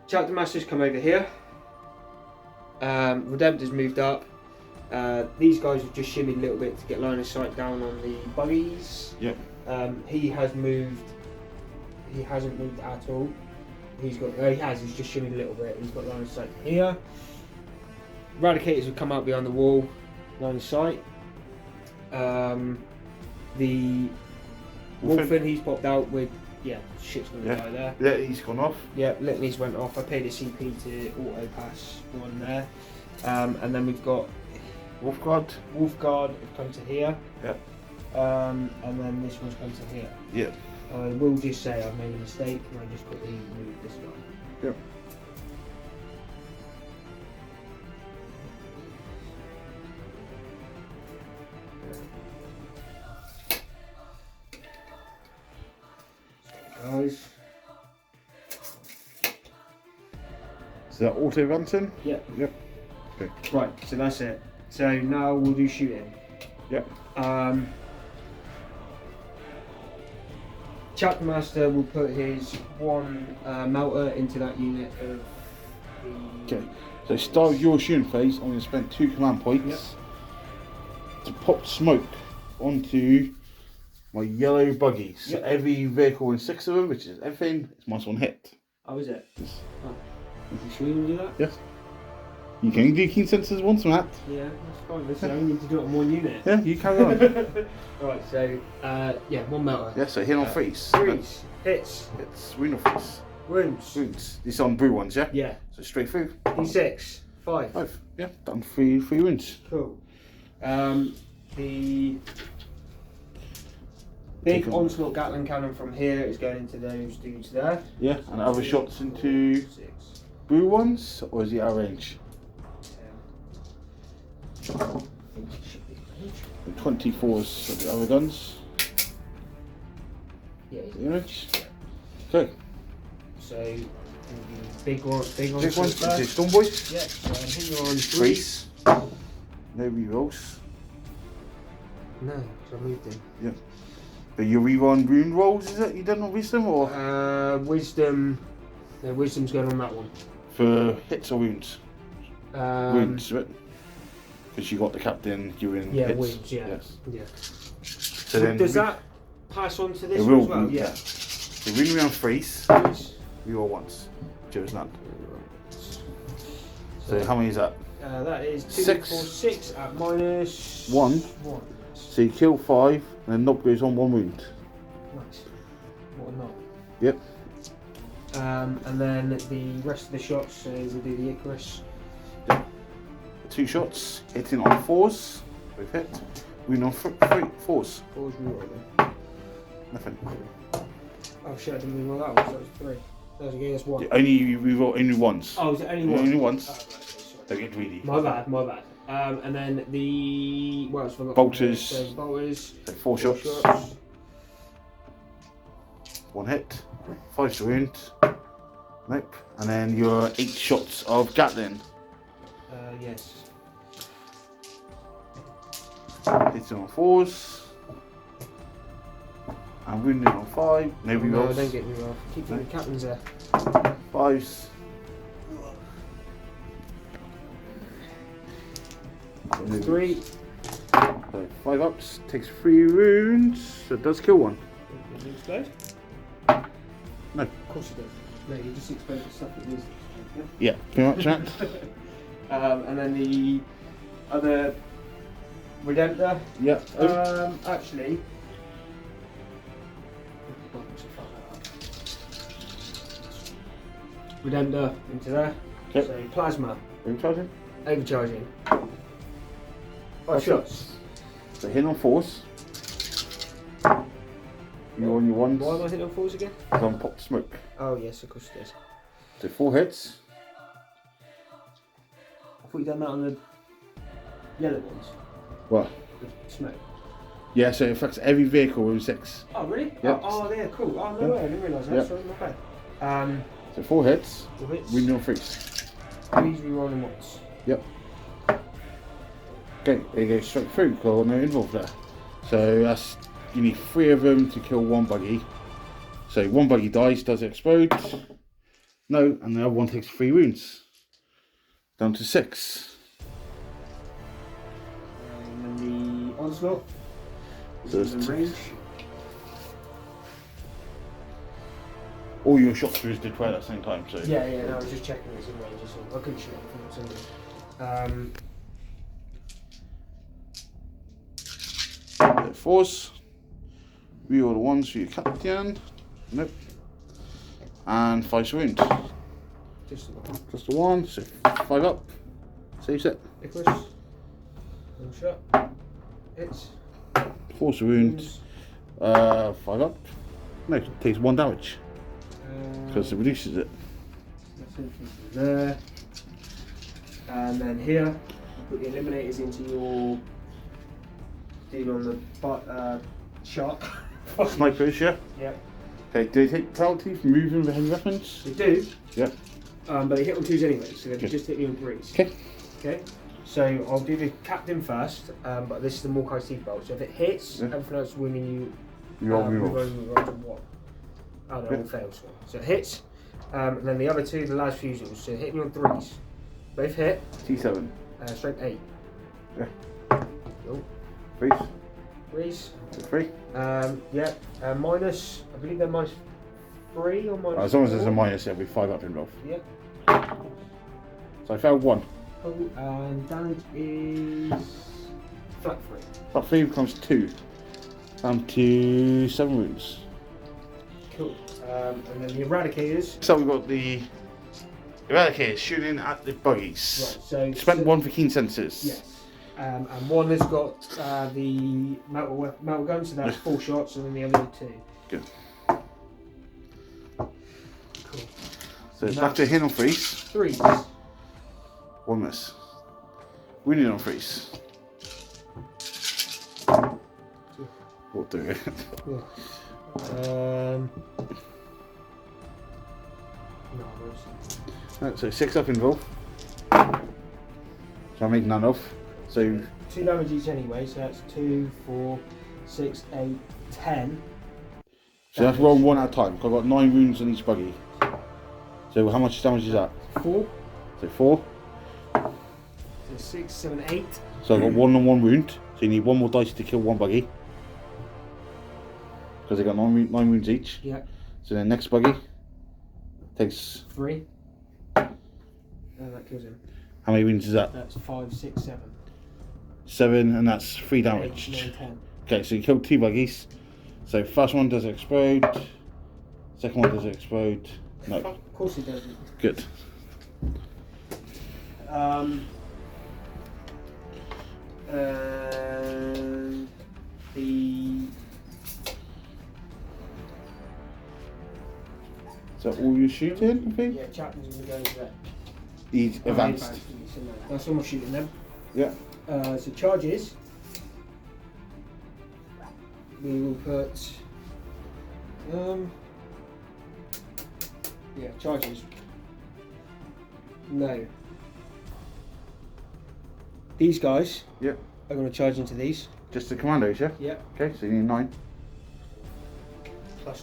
Chapter Master's come over here. Redemptor's moved up. These guys have just shimmied a little bit to get line of sight down on the buggies. Yep. He has moved. He hasn't moved at all. He's got. He has. He's just shimmied a little bit. He's got line of sight here. Eradicators will come out behind the wall. Line of sight. The Wolfen, he's popped out with. Yeah, shit's gonna die there. Yeah, he's gone off. Yeah, Litany's went off. I paid a CP to auto pass one there. And then we've got Wolfguard. Wolfguard come to here. Yep. And then this one's come to here. Yep. I will just say I've made a mistake and I just quickly moved this guy. Yep. Guys. Is that auto ransom? Yep. Yep. Okay. Right, so that's it. So now we'll do shooting. Yep. Chapter Master will put his one melter into that unit of the... Okay. So start with your shooting phase. I'm going to spend 2 command points to pop smoke onto my yellow buggies. So every vehicle in 6 of them, which is everything, it's minus 1 hit. Oh, is it? Yes. Oh. You sure you can do that? Yes. You can do keen sensors once, Matt. Yeah, that's fine. Listen, I only need to do it on one unit. Yeah, you carry on. Right, so, yeah, one melter. Yeah, so hit on freeze. Freeze. Hits. It's wound or freeze. Wounds. Wounds. These on blue ones, yeah? Yeah. So straight through. D6. 5. 5. Yeah, done 3 wounds. Cool. The big onslaught Gatling cannon from here is going into those dudes there. Yeah, and other shots into 6. blue ones, or is he out of range? 24s of the other guns. Yeah. Damage. Okay. So big one, Big ones into Storm Boys. Yeah. So I think you're on 3. Freeze. No rerolls. No, because I moved him. Yeah. But you rerun wound rolls, is it? You done on wisdom or? Wisdom. No, wisdom's going on that one. For hits or wounds? Wounds, right? Because you got the captain, you're in hits. Wounds, yeah. Yes. Yeah. So then does that pass on to this it one will, as well? yeah. So win round freeze, you roll once. Chose none. So how many is that? That is 2, 6. 4, 6 at minus 1. 1. So you kill 5, and then knock goes on 1 wound. Nice. What a knock. Yep. And then the rest of the shots, so we'll do the Icarus. 2 shots, hitting on 4s. We've hit. Wound on 4s. 4's rerolling. Nothing. Oh shit, I didn't reroll that one, so that was 3. That was again, that's 1. Yeah, only reroll only once. Oh, is it only 1? Only once. Oh, right, okay, sorry. Don't get greedy. My bad. And then the... What else have I got? Bolters. So bolters. So 4 shots. 1 hit. 5's wound. Nope. And then your 8 shots of Gatling. Yes. Hitting on 4s. And wounding on 5. No rerolls. No, don't get me off. Keep the captains there. 5s. That's 3. So 5 ups, takes 3 wounds, so it does kill 1. Does it explode? No. Of course it does. No, you just explode the stuff that needs to explode. Yeah, pretty much that. And then the other Redemptor. Yeah. Actually. Redemptor into there. Okay. So plasma. Overcharging. Overcharging. 5 shots. So hit on 4s. You're on your 1s. Why am I hitting on 4s again? Because I'm popped smoke. Oh yes, of course it is. So 4 hits. I thought you'd done that on the yellow ones. What? With smoke. Yeah, so it affects every vehicle with 6. Oh really? Yep. Oh yeah, cool. Oh no Yep. way, I didn't realise that. Yep. Sorry, my bad. So 4 hits. 4 hits. Wounding on 3s. Please reroll them once. Yep. Okay, they go straight through because no involved there. So that's, you need 3 of them to kill 1 buggy. So 1 buggy dies, does it explode? No, and the other one takes 3 wounds. Down to 6. And then the onslaught. So This is it's in range. All your shot throughs did 12 at the same time, so. Yeah, no, I was just checking this in range, so I couldn't shoot anything. Fours. Reroll the ones for your captain. Nope. And 5 wound. Just the one. Just the one, so 5 up. Saves it. Icarus. One shot. Hits. 4 wound. 5 up. No, it takes 1 damage. Because it reduces it. There. And then here, put the eliminators into your deal on the shark. Snipers, yeah? Yep. Okay, do they take penalty for moving with heavy weapons? They do. Yeah. But they hit on 2s anyway, so they just hit you on 3s. Okay. Okay. So I'll do the captain first, but this is the Morkai Steve Bowl. So if it hits, everything else is winning you. You roll, move on to what? Oh, no, all fails. So it hits. And then the other 2, the last fusils. So hitting you on 3s. Both hit. T7. Strength 8. Yeah. Cool. 3s. 3s. 3. Yeah. Minus, I believe they're minus 3 or minus As long as there's a 4. minus, there'll be 5 up involved. Yep. So I failed 1. Cool. And damage is flat 3. Flat 3 becomes 2. Down to 7 wounds. Cool. And then the Eradicators. So we've got the Eradicators shooting at the buggies. Right, so Spent 1 for keen senses. Yes. And one has got the metal gun, so that's 4 shots, and then the other 2. Good. Cool. So it's back to hit on 3s. 3s. 1 miss. Wounded on 3s. We'll do it. No, Right, so 6 up involved. So I make none of. So 2 damage each anyway, so that's 2, 4, 6, 8, 10. So that's roll 1 at a time. I've got 9 wounds on each buggy. So how much damage is that? 4. So 4. So 6, 7, 8. So I've got 1 on 1 wound. So you need 1 more dice to kill 1 buggy. Because they got 9 wounds each. Yeah. So then next buggy takes 3. And that kills him. how many wounds is that? That's 5, 6, 7. 7, and that's 3 damage. 8, 9, 10. Okay, so you killed 2 buggies. So first one does explode. Second one does explode. No. Of course he doesn't. Good. Is that all you're shooting, I think? Yeah, Chapman's going to go into that. He's advanced. So no, that's all I'm shooting them. Yeah. So charges. We will put. Yeah, charges. No. These guys. Yep. Are going to charge into these. Just the commandos, yeah? Yep. Okay, so you need 9. +2 for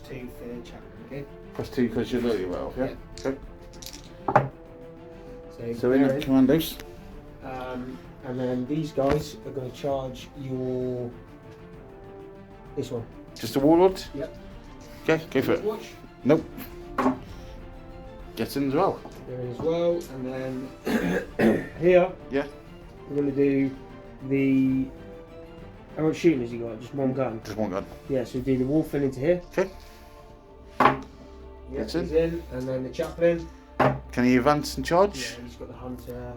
Chapman. Okay. +2 because you're loading well, yeah? Okay. So they're in the commandos. and then these guys are going to charge your. This one. Just a warlord? Yep. Okay, go for it. Watch. Nope. Gets in as well. There as well, and then here. Yeah. We're going to do the. How much shooting has he got? Just 1 gun. Just 1 gun. Yeah, so we do the wolf in into here. Okay. Yeah, That's he's in, and then the chaplain. Can he advance and charge? Yeah, he's got the hunter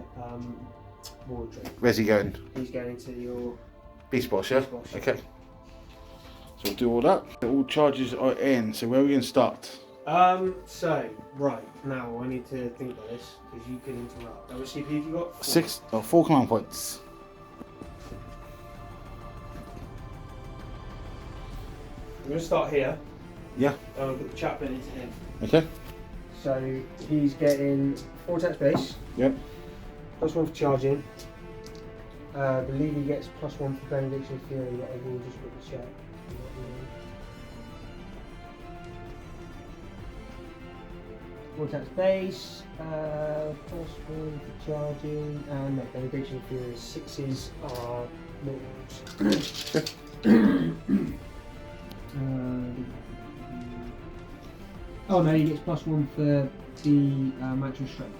warrior trait. Where's he going? He's going into your Beast boss, yeah? Beast boss. Okay. So we'll do all that. All charges are in, so where are we going to start? So right now I need to think about this because you can interrupt. How much CP have you got? 4 command points. I'm going to start here. Yeah. I'll put the chaplain into him. Okay. So he's getting 4 attacks base. Yep. +1 for charging. I believe he gets +1 for benediction fury, but I will just put the check. 4 attacks base, +1 for charging, and no, benediction fury 6s are mortals. Oh no, he gets +1 for the Mantra Strength.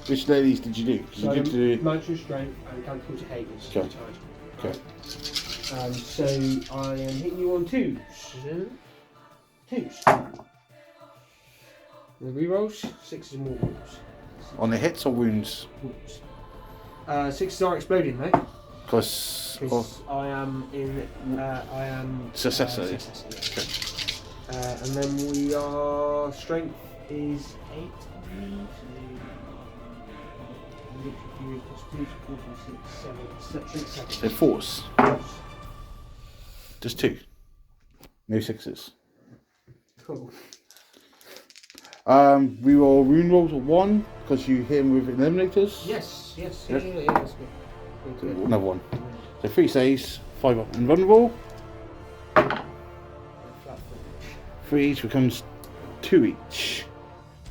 Which ladies did you do? So, You did Mantra Strength and Counterculture Behaviours. Okay. Okay. So I am hitting you on 2s. 2s. The rerolls, 6s and more wounds. on the hits or wounds? Wounds. 6s are exploding though. Because I am in. I am. Successor. Okay. And then we are strength is 8. So force. Just 2. No 6s. Cool. We roll wound rolls of 1 because you hit him with eliminators. Yes. Yeah, Yep. that's good. Another 1. So 3 saves, 5 up invulnerable. 3 each becomes 2 each.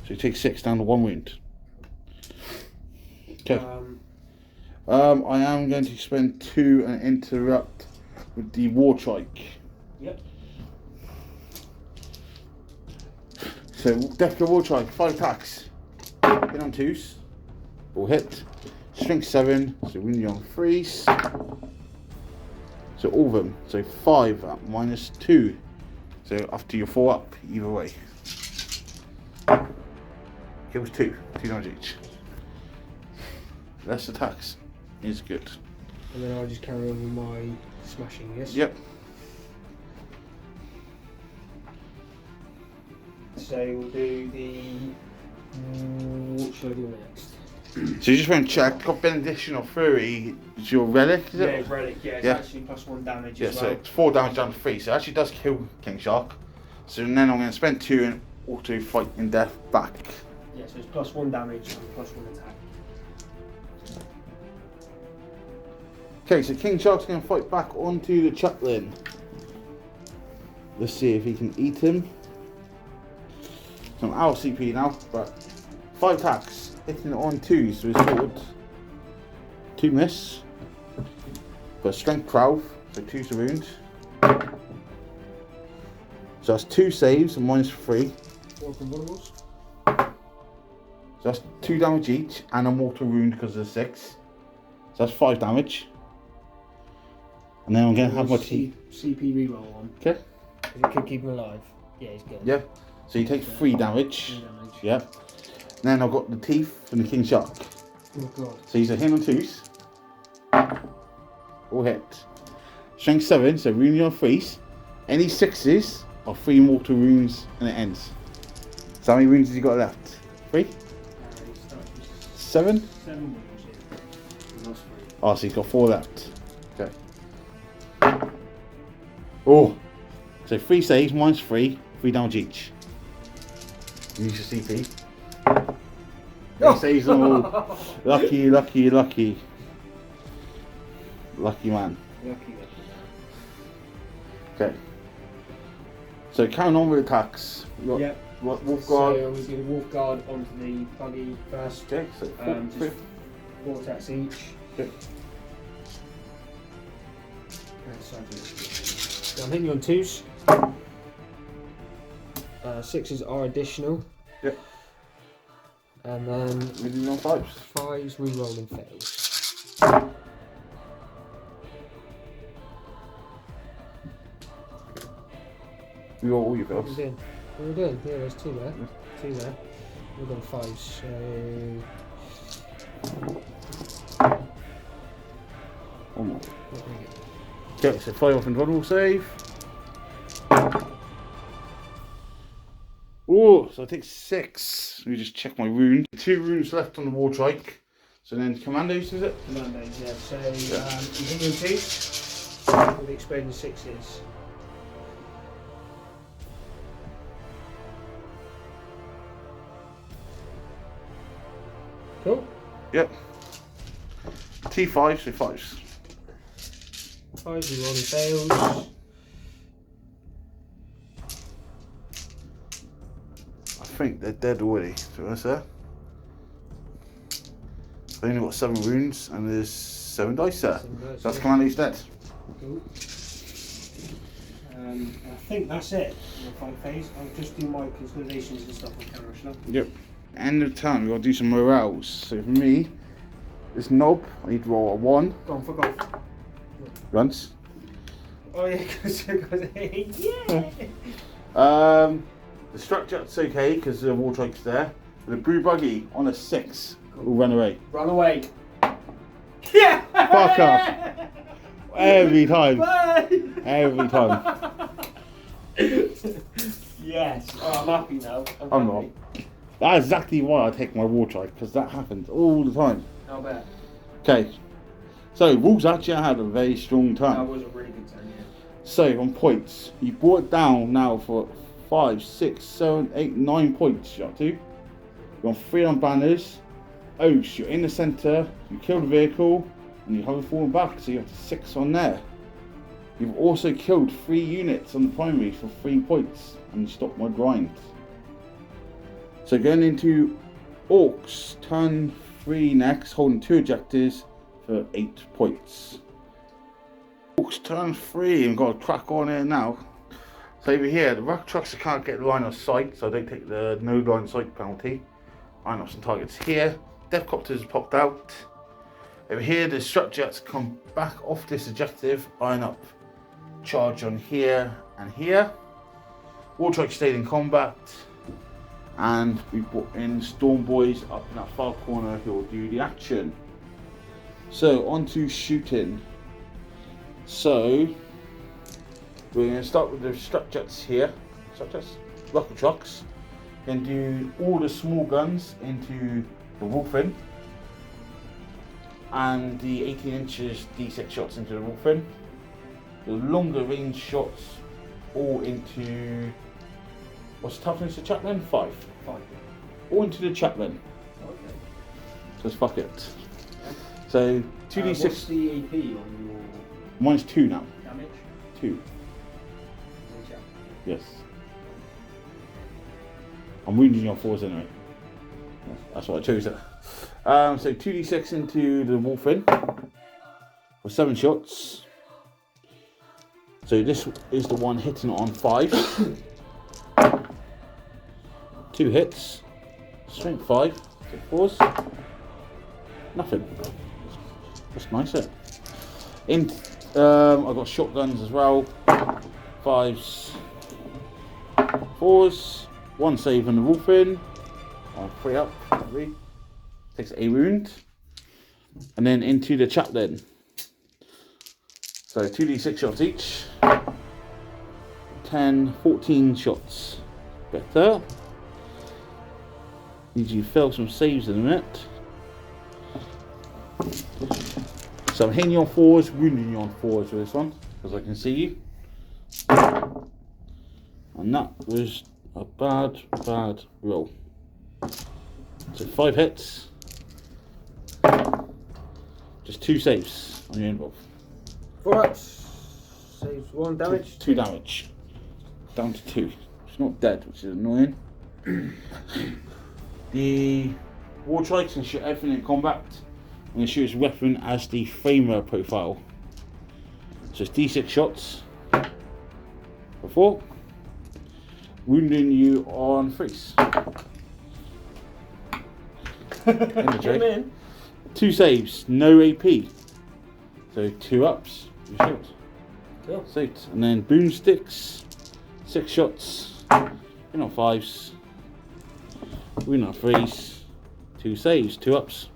So you take 6 down to 1 wound. Okay. I am going to spend 2 and interrupt with the war trike. Yep. So Death War trike, 5 attacks. Hit on 2s. All hit. Strength 7, so wound you on 3s. So all of them. So 5 at -2. So after you're 4 up, either way. Kills 2 damage each. Less attacks is good. And then I'll just carry on with my smashing, yes? Yep. So we'll do the. What should I do next? So you just want to check, got benediction or fury, is your relic, is it? Yeah, relic, yeah, it's actually +1 damage Yeah, as so well. it's 4 damage down to 3, so it actually does kill King Shark. So then I'm going to spend 2 and auto fight in death back. Yeah, so it's +1 damage and +1 attack. Okay, so King Shark's going to fight back onto the chaplain. Let's see if he can eat him. So I'm out of CP now, but 5 attacks, hitting it on 2, so his sword. 2 miss. But strength 12, so 2's the wound. So that's 2 saves and -3. 4 convertibles. So that's 2 damage each and a mortal wound because of the 6. So that's 5 damage. And then I'm going to have my teeth. CP reroll on. Okay. Because it could keep him alive. Yeah, he's good. Yeah. So you take 3 damage. 3 damage. Yeah. Then I've got the teeth from the King Shark. Oh god. So he's a hit on 2s. All hit. Strength 7, so wound you on 3s. Any 6s are 3 mortal wounds and it ends. So how many wounds has he got left? 3? 7? 7 wounds, yeah. He lost 3. Oh, so he's got 4 left. Okay. Oh, so 3 saves, -3, 3 damage each. Use your CP. 3 saves them all. Lucky. Lucky man. Lucky. Okay. So carrying on with attacks. Yep. Wolf So guard. we'll do the wolf guard onto the buggy first. Okay, so Just 4 attacks each. Okay. So I'm hitting you on 2s. 6s are additional. Yep. And then Moving on 5s. 5s re-rolling fails. You got all your What are we fails. doing? What are we doing? Yeah, there's 2 there. 2 there. We've got 5s, so... One more. What do we get? Okay, so 5 off invulnerable save. Oh, so I take 6. Let me just check my wound. 2 wounds left on the war trike. So then commandos, is it? Commandos, yeah. So Yeah. you hit your 2s with the exploding 6s. Cool. Yep. T5, so 5s. 5s re-rolling fails. I think they're dead already, so that's there. I've only got 7 wounds and there's 7 dice there. 7 dice, So that's yeah. commando's dead. Cool. I think that's it in the fight phase. I'll just do my consolidations and stuff on camera, shall I? Yep. End of time, we've got to do some morales. So for me, this knob, I need to roll a 1. Go on, for golf. Once. Oh yeah, because yeah. The structure, it's okay because the war trike's there. The brew buggy on a 6 will run away. Run away. Yeah! Fuck off. Every time. Bye. Every time. Yes. Oh, I'm happy now. I'm happy. not. That's exactly why I take my war trike, because that happens all the time. I'll bet. Okay. So, Wolves actually had a very strong time. That was a really good time, yeah. So, on points, you brought it down now for 5, 6, 7, 8, 9 points. You're up to. You're on 3 on banners. Oaks, you're in the centre. You kill the vehicle, and you haven't fallen back, so you're up to 6 on there. You've also killed 3 units on the primary for 3 points, and you stopped my grind. So going into Orcs, turn 3 next, holding 2 objectives for 8 points. Orcs turn 3, and got to crack on it now. So over here, the ruck trucks can't get line of sight, so I don't take the no line of sight penalty. Iron up some targets here. Death copters popped out. Over here, the struck jets come back off this objective. Iron up charge on here and here. War trike stayed in combat. And we brought in Storm Boys up in that far corner who will do the action. So, on to shooting. So, we're going to start with the struck jets here. Struck jets? Rocket trucks. Then do all the small guns into the Wolfen. And the 18 inches D6 shots into the Wolfen. The longer range shots all into, what's the toughness of Chaplain? 5. 5. All into the Chaplain. Okay. Just fuck it. So 2d6. What's the AP on your Mine's 2 now. damage? 2. Yes. I'm wounding you on 4s anyway. That's what I chose it. So 2d6 into the Wolfen for 7 shots. So this is the one hitting on 5. 2 hits. Strength 5. 6 4s. Nothing. That's nice, isn't it? I've got shotguns as well. 5s. 4s. 1 save on the Wolfen. 3 up. 3. Takes a wound. And then into the Chaplain. So 2d6 shots each. 10, 14 shots. Better. Need you to fail some saves in a minute. So I'm hitting you on 4s, wounding you on 4s with this one, because I can see you. And that was a bad roll. So 5 hits. Just 2 saves on your involve. 4 ups. Saves 1 damage. 2 damage. Down to 2. It's not dead, which is annoying. The war trike can shoot everything in combat. I'm going to shoot his weapon as the framer profile. So it's D6 shots for 4. Wounding you on 3s. In. 2 saves, no AP. So 2 ups. You shoot. Cool. Saved. And then boomsticks. 6 shots. You're not 5s. We're not 3s. 2 saves, 2 ups.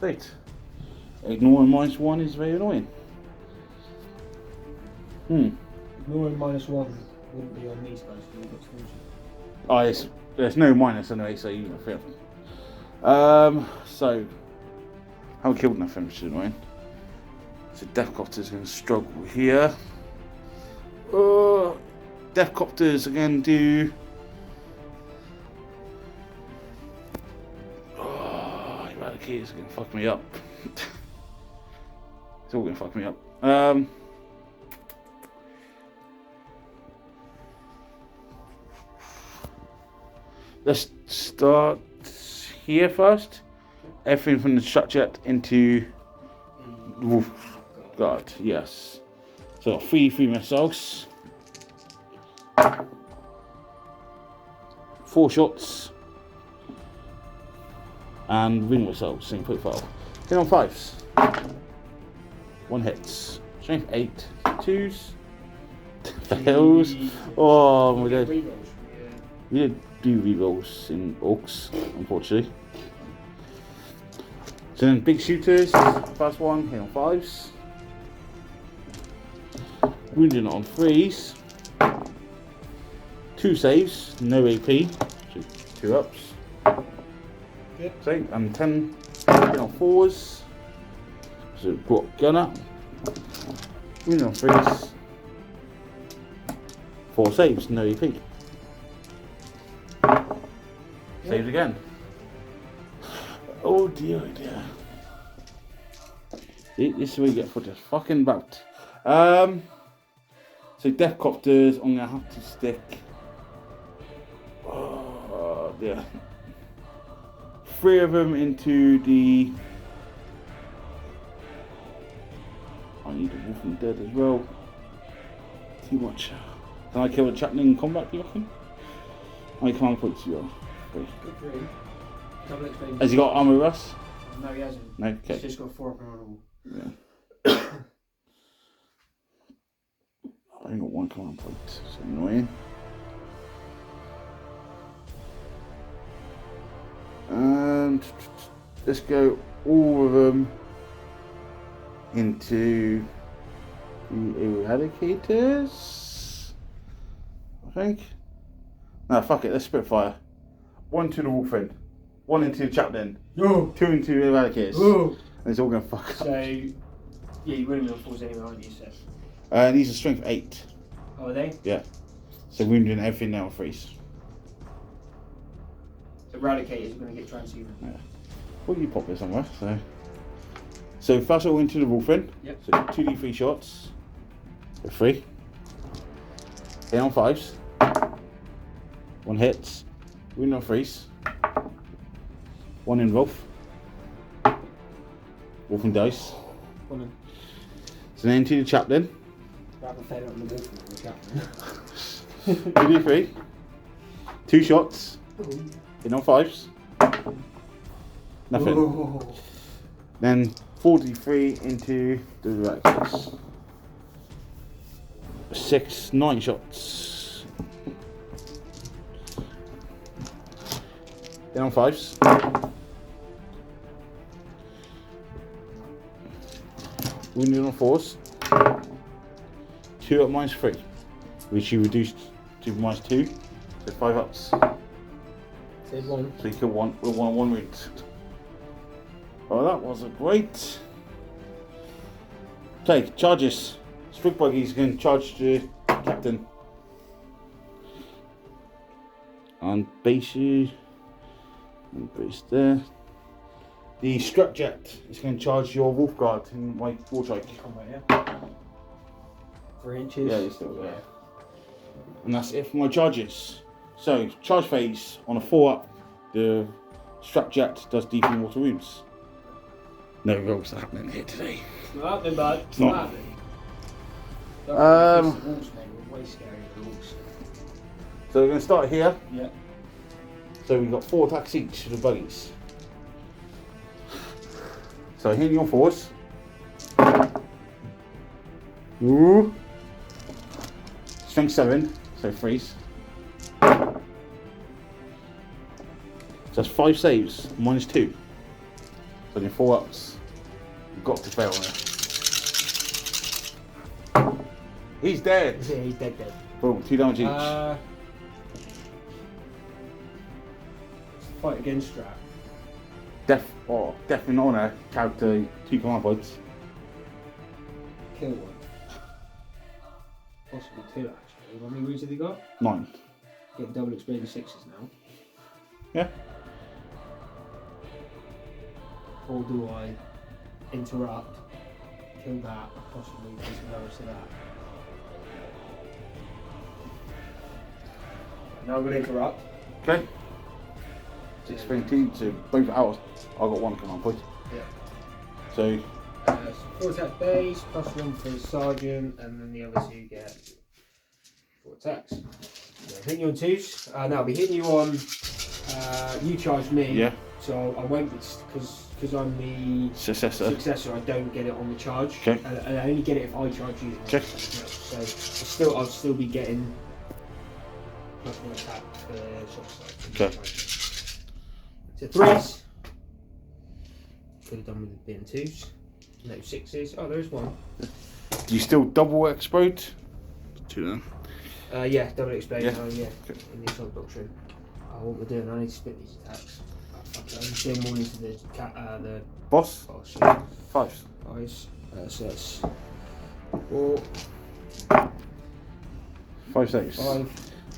Saved. Ignoring -1 is very annoying. Ignoring -1 wouldn't be on these guys. We've got to Oh, there's no minus anyway, so you feel. So haven't killed nothing, which is annoying. So Deathcopter's going to struggle here. Deathcopters are going to do. Eradicator's going to fuck me up. It's all going to fuck me up. Let's start here first. Everything from the structure into Wolf Guard, yes. So I've got 3 missiles. 4 shots. And ring missiles, same profile. 10 on 5s. 1 hits. Strength 8. 2s. Fails. Oh my god. We did do rerolls in Orcs, unfortunately. So then big shooters. First one, hit on 5s. Wounding on 3s. 2 saves, no AP. So 2 ups. Good. So, and 10 hit on 4s. So brought gun up. Wounding on 3s. 4 saves, no EP. Saved again. Oh dear, oh dear. This is where you get for this fucking bout. So death copters, I'm gonna have to stick. Oh dear. 3 of them into the. I need a wolf and dead as well. Too much. Can I kill a chaplain in combat, do you reckon? How many command points do you have? 3. Good for him. Double explain. Has he got armor rust? No, he hasn't. No, okay. He's just got 4 up and on. Yeah. I only got 1 command point, so annoying. And let's go all of them into the eradicators, I think. No, fuck it, let's spitfire. 1 to the wolfen, 1 into the chaplain, 2 into the eradicators. And it's all gonna fuck up. So, yeah, you wouldn't be on 4s anyway, aren't you, Seth? These are strength 8. Oh, are they? Yeah. So wounding everything now on 3s. The Eradicators are going to get transhuman. Yeah. Well, you pop this somewhere, so first all into the wolfen. Yep. So 2d3 shots. So 3. Hit on 5s. 1 hits. Wound on 3s. 1 in wolf. Wolf and dice. One in. So then into the chaplain. Rather fail on the wolf than the chaplain. 2d3. 2 shots. Hit on 5s. Nothing. Ooh. Then 43 into the Orks. 9 shots. Then on 5s. Wounded on 4s. 2 at -3, which you reduced to -2, so 5 ups. Save 1. So you kill 1 with 1 wound. Oh, that wasn't great. Okay, charges. Strict buggies can charge the captain. And base you. And base there. The strut jet is going to charge your wolf guard in my warstrike. Combat, yeah. 3 inches. Yeah, you're still there. And that's it for my charges. So, charge phase on a 4 up, the strap jet does D3 mortal wounds. No rolls are happening here today. It's not happening, bud. It's not. not happening. The wolves, mate, were way scarier than wolves. So we're going to start here. Yeah. So we've got 4 attacks each for the buggies. So hitting your 4s. Ooh. Strength 7, so 3s. So that's 5 saves, -2. So your 4 ups. You've got to fail there. He's dead. Yeah, he's dead. Boom, 2 damage each. Fight against Strap. Death in honour, character 2 command points. Kill 1. Possibly 2, actually. How many wounds have he got? 9. Get double experience 6s now. Yeah. Or do I interrupt, kill that, possibly do some damage to that? Now I'm going to interrupt. Okay. 6, 22, so both out. I've got 1 command point. Yeah. So So 4 attack base, +1 for the sergeant, and then the other 2 get 4 attacks. So hitting you on 2s. Now I'll be hitting you on. You charge me. Yeah. So I won't because I'm the successor. I don't get it on the charge. Okay. And I only get it if I charge you. Okay. So I'll still be getting +1 attack for shots. Okay. So 3s. Could have done with it being 2s. No 6s. Oh, there is 1. Do you still double explode? 2 then. Yeah, double explode. Yeah. Oh, yeah. Okay. In the assault doctrine. What we're doing, I need to split these attacks. Okay, I'm just doing more into the Boss? boss. Yeah. 5s. 5s. So that's 4. 5 saves. 5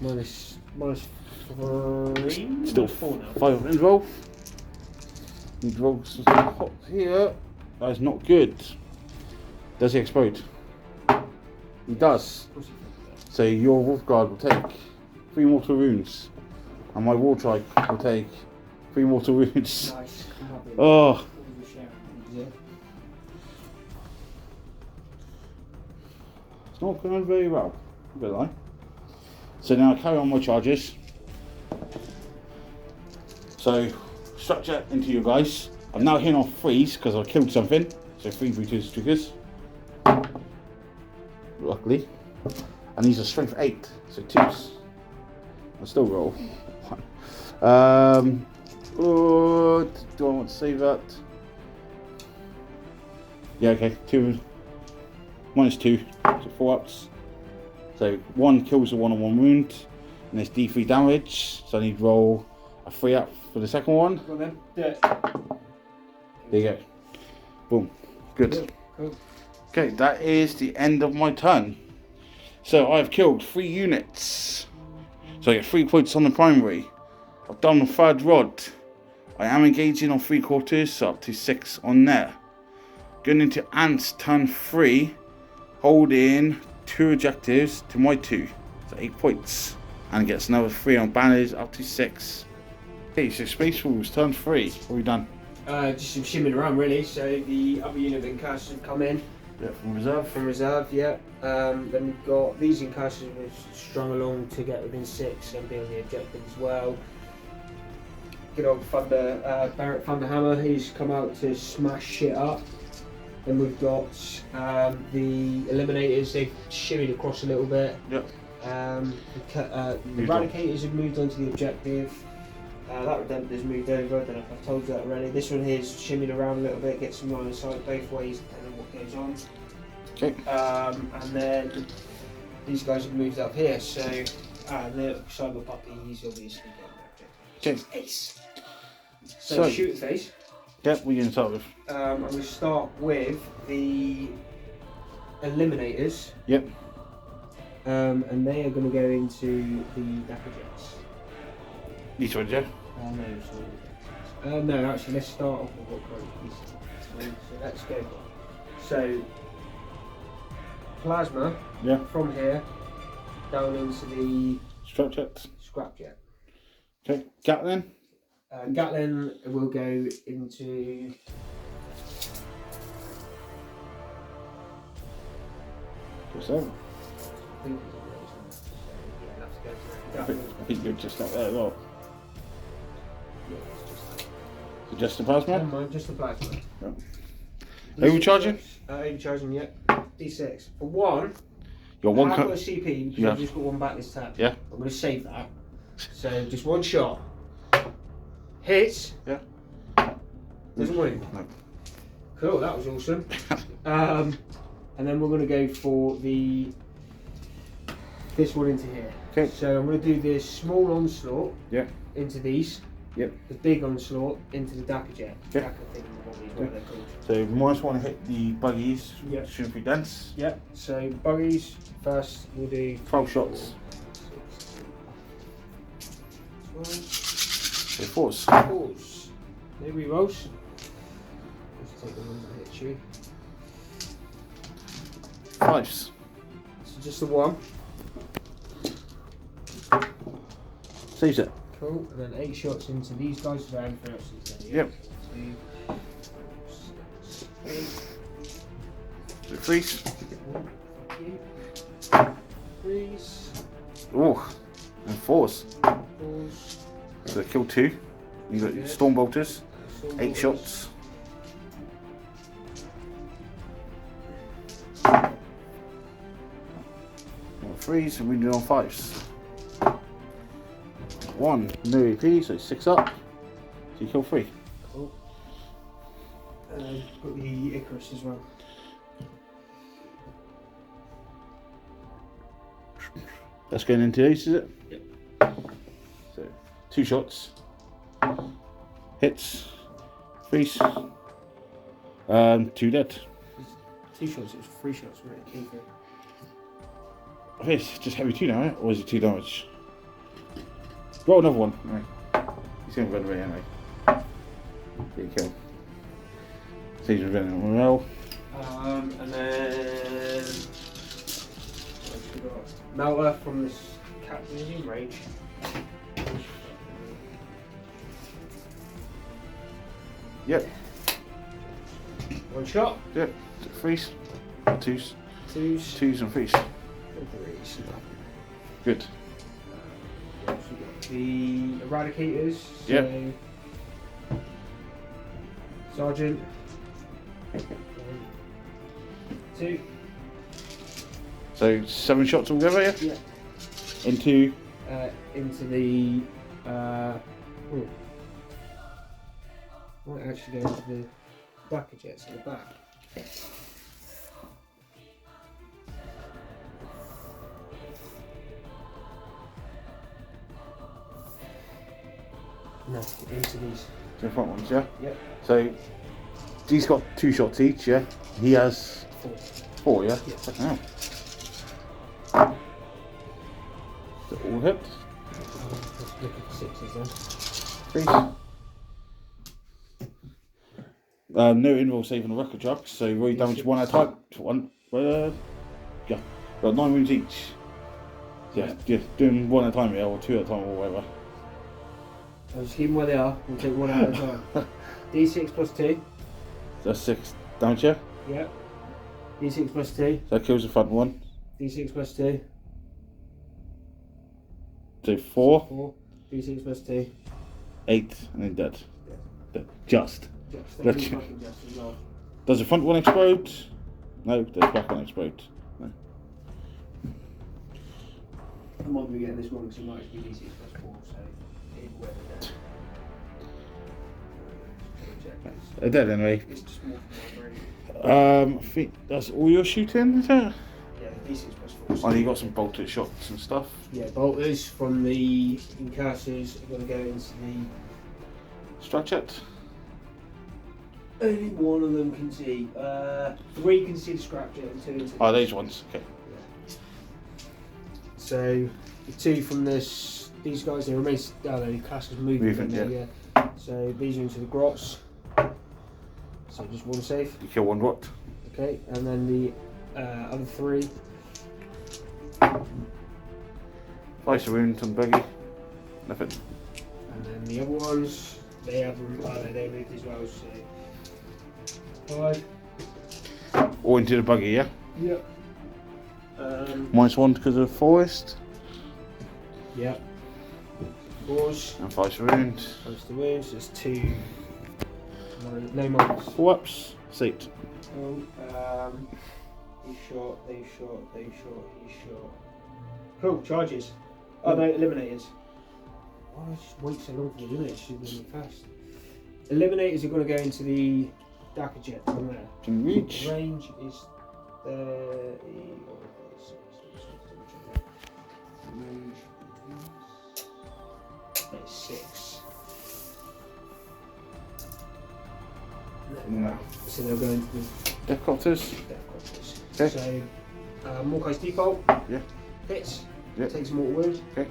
minus 3. Still 4 now. 5 in roll. Need to roll some hot here. That is not good. Does he explode? He does. So your wolf guard will take 3 mortal wounds. And my war trike will take 3 mortal wounds. Nice. Oh. It's not going very well. A bit lie. So now I carry on my charges. So structure into you guys. I'm now hitting off 3s because I killed something. So 3 brutals triggers. Luckily. And these are strength 8, so 2s. I'll still roll. Oh, do I want to save that? Yeah, okay. 2 minus 2, so 4 ups. So 1 kills a 1-on-1 wound, and there's D3 damage. So I need to roll a 3 up for the second one. Go on then. Do it. There you go. Boom. Good. Cool. Okay, that is the end of my turn. So I've killed 3 units. So I get 3 points on the primary. I've done the 3rd rod. I am engaging on 3/4, so up to 6 on there. Going into Ant's turn 3, holding 2 objectives to my 2. So 8 points. And gets another 3 on banners, up to 6. Okay, so Space Wolves, turn 3. What have we done? Just some shimming around really. So the other unit of incassers have come in. Yeah, from reserve. From reserve, yeah. Then we've got these incassers we've strung along to get within 6 and be on the objective as well. Good old Thunder, Barrett Thunderhammer, he's come out to smash shit up. Then we've got the Eliminators, they've shimmied across a little bit. Yep. The Eradicators have moved onto the objective. That Redemptor's moved over, I don't know if I've told you that already. This one here's shimmied around a little bit, gets some line of sight both ways depending on what goes on. Okay. And then these guys have moved up here, so the Cyber Puppy, he's obviously got an objective. Okay. Ace. So shoot at face. Yep, we're going to start with. I'm going to start with the Eliminators. Yep. And they are going to go into the Dapper Jets. These ones, yeah? No, actually, let's start off with what pieces. So let's go. So, Plasma, Yeah. from here, down into the Scrapjet. Scrapjet. Okay. Gatlin. Gatlin will go into... Just so. I think it's a raise, so yeah, let's go to Gatlin. I think you're just not there as well. Yeah, it's just... So just the plasma? Never mind, just the Plasma. Yeah. Overcharging? Overcharging, yeah. D6. For 1, You're one I've got a cut. CP because Yeah. I've just got 1 back this time. Yeah. I'm going to save that. So just 1 shot. Hits. Yeah. Doesn't wound. No. Cool, that was awesome. And then we're going to go for this one into here. Okay. So I'm going to do this small onslaught Yeah. into these. Yep. The big onslaught into the Dapper Jet. Okay. Dapper thing, what they're called. So minus 1 hit the buggies. Yeah. Shooting through dense. Yep. So buggies first. We'll do 12 shots. 12. So 4s. Pause. There we rolls. Let's take the ones that hit you. 5s. So just the 1. Saves it. Cool. And then 8 shots into these guys. So anything else is there. Yep. 2, 6, 8. Is it freeze? Freeze. Oh, and 4s. 4s. So kill 2. You got your storm bolters. 8 shots. Freeze and we do on 5s. 1, no AP, so 6 up. So you kill 3. Cool. Got the Icarus as well. That's going into these, is it? Yep. So 2 shots. Hits. Freeze. 2 dead. 2 shots, it was 3 shots, right? I think it's just heavy 2 now, right? Or is it 2 damage? Roll another one. Right. He's going to run away anyway. There you go. So he's running on well. And then Melter from this Captain range. Yep. 1 shot. Yep. Freeze. 2s. 2s. 2s and freeze. 3s. Good. The Eradicators. Yep. So Sergeant. 1, 2. So 7 shots altogether, yeah? Yeah. Into the. Might actually go into the backer jets at the back. No, into these. the front ones, yeah? Yep. So he's got 2 shots each, yeah? He has 4, yeah? Yeah. Oh. Is it all hit? Look at the 6s then. Please. No involve saving the record truck, so roll damage 1 at a time. Yeah, got 9 wounds each. Yeah, doing 1 at a time, yeah, or 2 at a time, or whatever. I'll just keep them where they are. We'll take 1 at a time. D6 plus 2. That's 6 damage, yeah? Yep. D6 plus 2. So that kills the front one. D6 plus 2. So 4, 4. D6 plus 2. 8, and then dead. Dead. Just. Just. Let's- Just as well. Does the front one explode? No, does the back one explode? No. I might be getting this wrong because it might be D6 plus 4, so either way They're dead anyway. it's just more for my brain. I think that's all you're shooting, is it? Yeah, D6 plus 4. Oh, you got some bolted shots and stuff. Yeah, bolters from the incassers are going to go into the. Stretch it. Only one of them can see. 3 can see the scrap jet and 2 into. Oh, these ones. Okay. So the 2 from these guys, they remain. Oh, no, the classes movement. Movement, Yeah. So these are into the grots. So just 1 save. You kill 1 rot. Okay, and then the other 3. Ice a wound on buggy. Nothing. And then the other ones, they have they moved as well. So 5. All into the buggy, yeah? Yep. -1 because of the forest. Yep. 4s. And 5 wound. Close to wounds. There's 2. No marks. 4 ups. Seat. Oh, he's shot. They shot. He's shot. Cool. Charges. Oh no, eliminators. Why did I just wait so long for the eliminators? Should be really fast. Eliminators are going to go into the Dakar jet from there. Can reach. Range is 30. Range is 6. No. So they'll go into the Death Copters. death corpses. Okay. So Morkai's default. Yeah. Hits. Yeah. Takes a mortal wound. Okay.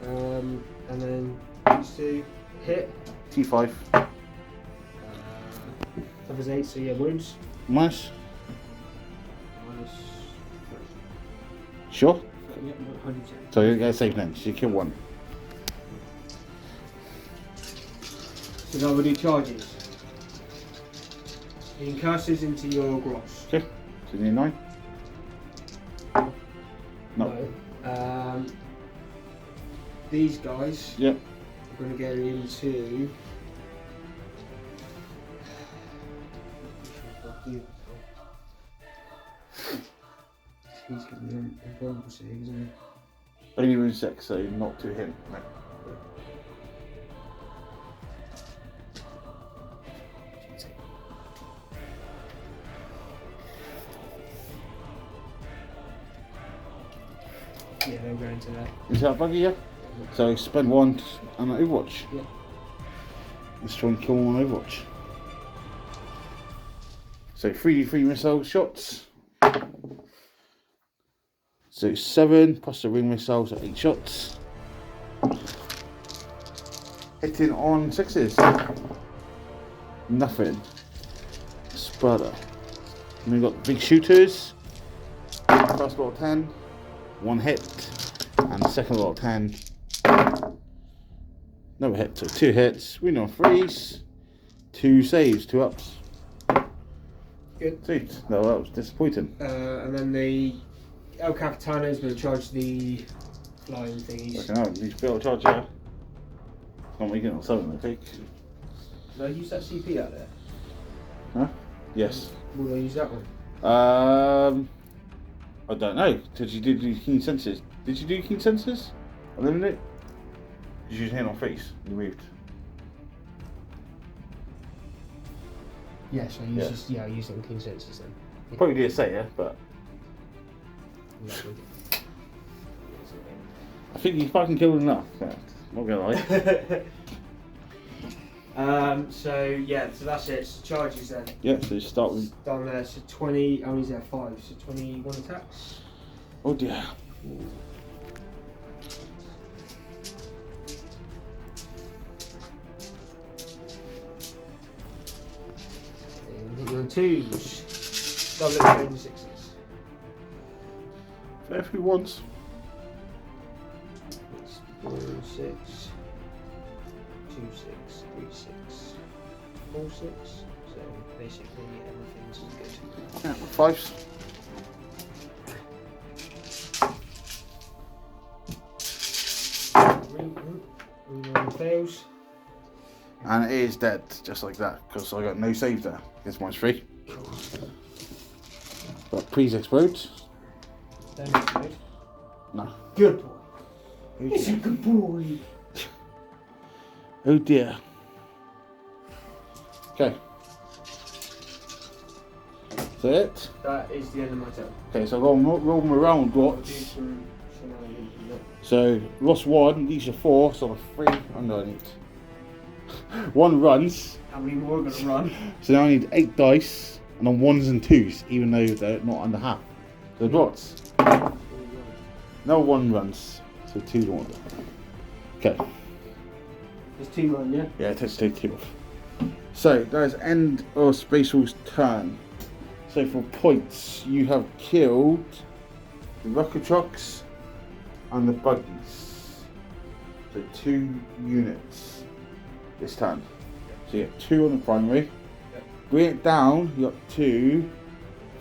And then these 2 hit. T5. Covers 8, so yeah, wounds. Minus. Minus. Sure. Yeah, 100%. So you get a save then. So you kill 1. So now we'll do charges. The incassers into your gross. Okay. So you need 9? No. These guys Yep. are going to go into. He's going to be on vulnerable save, isn't he? Only wound 6, so not to him. No. Yeah, they'll go into there. Is that buggy, yeah? So spend 1 on Overwatch. Yeah. Let's try and kill one on Overwatch. So 3d3 missile shots. So 7 plus the ring missiles at 8 shots. Hitting on 6s. Nothing. Sputter. And we've got the big shooters. First roll 10. 1 hit. And the second roll 10. Another hit, so 2 hits. Win on 3s. 2 saves, 2 ups. Good. Sweet. No, that was disappointing. And then the El Capitano is going to charge the flying thingies. Fucking hell, you build a charger. Not making it on 7, I think. Did I use that CP out there? Huh? Yes. Will I use that one? I don't know. Did you do keen sensors? Did you do keen sensors? Eliminate? Did you use hand on face? You moved. Yes, I used I used it on King Sensors then. Probably did say, yeah, but Yeah, I think you fucking killed enough. Yeah, not gonna lie. so that's it. So charges then. Yeah, so you start with. Down there, so 20. How many's there? 5. So 21 attacks. Oh dear. And you're on 2s. Double it in 6s. Fair few ones. 4, 6, 2, 6, 3, 6, 4, 6. So basically everything's good. Yeah, 5s. Reroll fails. And it is dead, just like that, because I got no save there. Guess mine's free. But please explode. Don't explode. No. Good boy. Oh It's a dear. good boy. Oh dear. Okay. That's it. That is the end of my turn. Okay, so I'll roll them around Do lots. some shenanigans with it. So lost 1, these are 4, so I'm 3. Oh no, I need 1 runs. How many more are going to run? So now I need 8 dice, and on 1s and 2s, even though they're not under half. The dots. No 1 runs, so 2 don't want them. Okay. There's 2 run, yeah? Yeah, let's take 2 off. So that is end of Space Wolf's turn. So for points, you have killed the rocket trucks and the buggies. So 2 units this turn. So you have 2 on the primary. Yep. Bring it down, you got 2,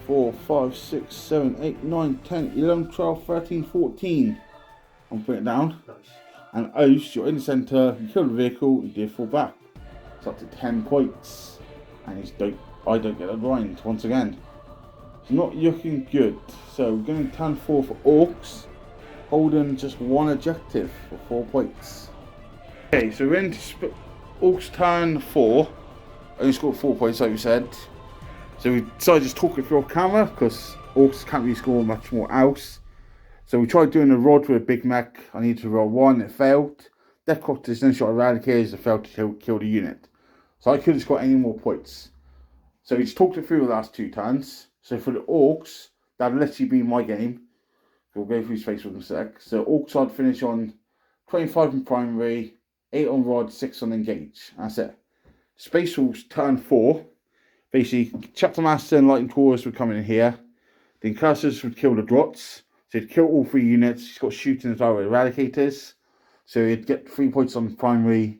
4, 5, 6, 7, 8, 9, 10, 11, 12, 13, 14. I'm putting it down. Nice. And Oast, you're in the centre, you kill the vehicle, you do fall back. It's up to 10 points. And I don't get a grind once again. It's not looking good. So we're going to turn 4 for Orcs, holding just 1 objective for 4 points. Okay, so we're into Orcs turn 4. Only scored 4 points, like we said. So we decided to just talk it through off camera because Orcs can't really score much more else. So we tried doing a rod with a big mech. I needed to roll 1, it failed. Deathcrofters then shot Eradicators, it failed to kill the unit. So I couldn't score any more points. So we just talked it through the last 2 turns. So for the Orcs, that'd literally be my game. We'll go through space with them in a sec. So Orcs I'd finish on 25 in primary, 8 on rod, 6 on engage. That's it. Space Wolves turn 4. Basically, Chapter Master and Lightning Taurus would come in here. The Incursors would kill the Drots. So he'd kill all 3 units. He's got shooting as well with Eradicators. So he'd get 3 points on primary,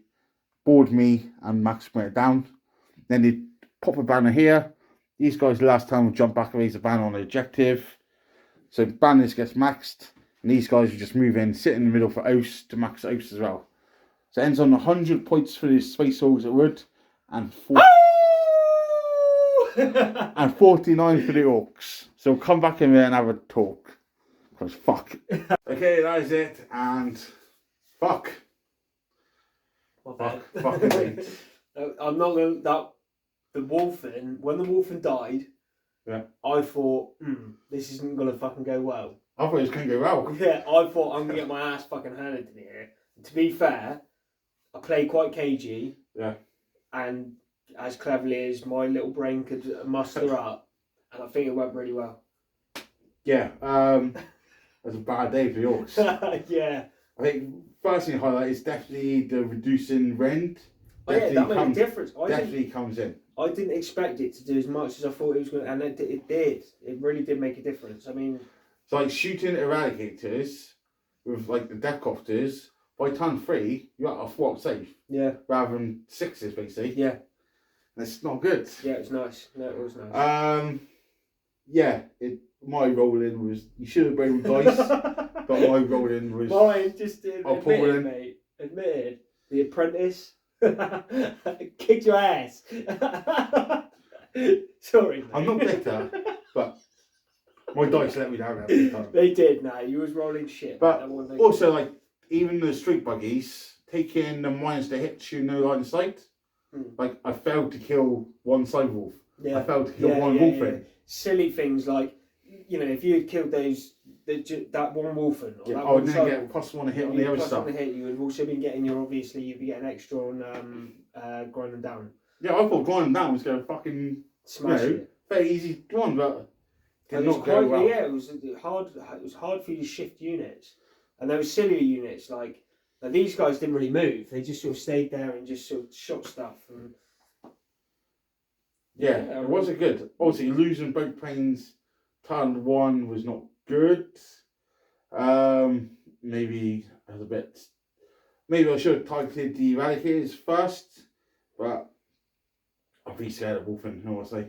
board me, and max bring it down. Then he'd pop a banner here. These guys last time will jump back and raise a ban on the objective. So ban list gets maxed. And these guys will just move in, sit in the middle for Oast to max Oast as well. So it ends on 100 points for the Space Orcs it would. And, and 49 for the Orcs. So come back in there and have a talk. Because fuck. Okay, that is it. And fuck. Fucking hate. I'm not going to... The Wolfen, when the Wolfen died, yeah, I thought, this isn't going to fucking go well. I thought it was going to go well. Yeah, I thought I'm going to get my ass fucking handed to me here. To be fair, I played quite cagey. Yeah. And as cleverly as my little brain could muster up. And I think it went really well. Yeah, it was a bad day for the Orcs. Yeah. I think first thing to highlight is definitely the reducing rent. Oh yeah, that made a difference. Definitely comes in. I didn't expect it to do as much as I thought it was going to, and it did. It really did make a difference. I mean... It's like shooting eradicators with like the deckcopters. By turn 3, you got a swap safe. Yeah. Rather than 6s, basically. Yeah. And it's not good. Yeah, it was nice. No, it was nice. Yeah, my rolling was... You should have rolled dice. But my rolling was... Mine just admitted, mate. Admitted. The Apprentice... kicked your ass. Sorry, mate. I'm not bitter, but my dice let me down every time. They did, no. You was rolling shit. But also, like, even the street buggies, taking the minus to hit you no line of sight, like, I failed to kill one side wolf. Yeah. I failed to kill one wolf in. Silly things like, you know, if you had killed that one wolfen, or that I would then get +1 hit on the other stuff. Hit, you would also been getting you'd be getting extra on grind them down. Yeah, I thought grind them down was going to fucking smash it. Very easy one, but did not go well. Yeah, it was hard. It was hard for you to shift units, and there were sillier units like now these guys didn't really move. They just sort of stayed there and just sort of shot stuff. And yeah, it wasn't good. Obviously, losing both planes turn 1 was not good. Maybe as a bit. Maybe I should have targeted the eradicators first, but I'll be scared of wolfing. You know what I say?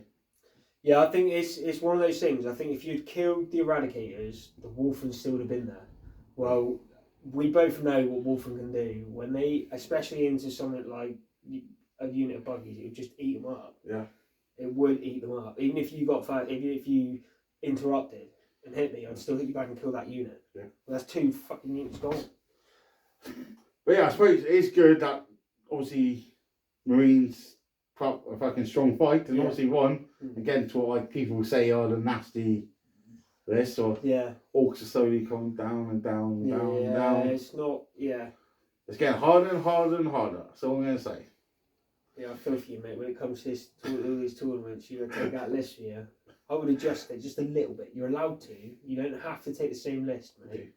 Yeah, I think it's one of those things. I think if you'd killed the eradicators, the wolfen still would have been there. Well, we both know what wolfen can do when they, especially into something like a unit of buggies, it would just eat them up. Yeah, it would eat them up. Even if you got if you interrupted and hit me, I'd still hit you back and kill that unit. Yeah, well, that's 2 fucking units gone. But yeah, I suppose it's good that obviously Marines put a fucking strong fight and obviously won against what like people say are the nasty list or Orcs are slowly coming down and down and down and down. Yeah, it's not. Yeah, it's getting harder and harder and harder. That's all I'm gonna say. Yeah, I feel for you, mate. When it comes to all these tournaments, you gotta take that list for you. I would adjust it just a little bit. You're allowed to. You don't have to take the same list, mate.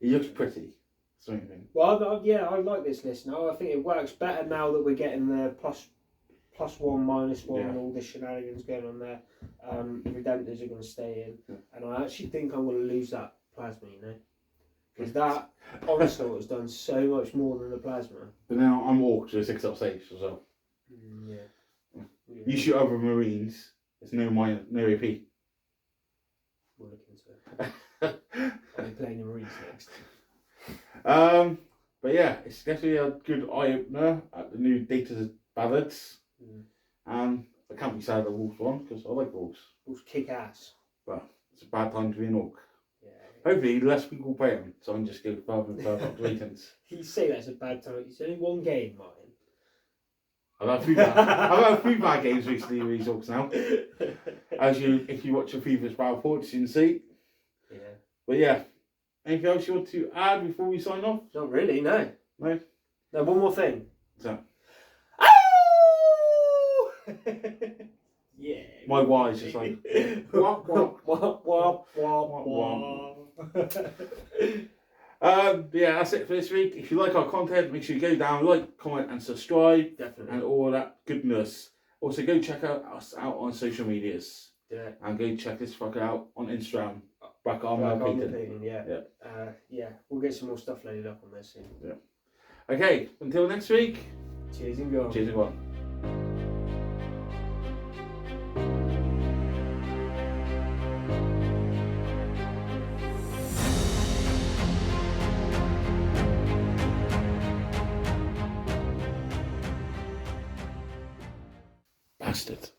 It looks pretty. Well, I like this list now. I think it works better now that we're getting the +1, -1, and all the shenanigans going on there. The Redemptors are going to stay in, and I actually think I'm going to lose that plasma, you know, because that onslaught has done so much more than the plasma. But now I'm Orcs with 6 up saves as well. Yeah. You shoot other Marines. It's no AP. We'll look into it. I'll be playing the Marines next. But yeah, it's definitely a good eye opener at the new Data Ballads. And I can't be sad at the Wolves one because I like Wolves. Wolves kick ass. But it's a bad time to be an Orc. Yeah. Hopefully less people play them, so I can just go further and further up the ratings. You say that's a bad time. It's only one game, Martin. I've had a few bad games recently with these Orcs now. If you watch a previous Battle Reports, you can see. Yeah. But yeah. Anything else you want to add before we sign off? Not really, no. No? No, one more thing. What's that? Yeah. My Y is just like... wop, wop, wop, wop, wop, wop. Yeah, that's it for this week. If you like our content, make sure you go down, like, comment and subscribe. Definitely. And all that goodness. Also, go check us out on social medias. Yeah. And go check this fucker out on Instagram. Back on yeah. We'll get some more stuff loaded up on there soon. Yeah. Okay, until next week. Cheers and go. Cheers and go on. bastard.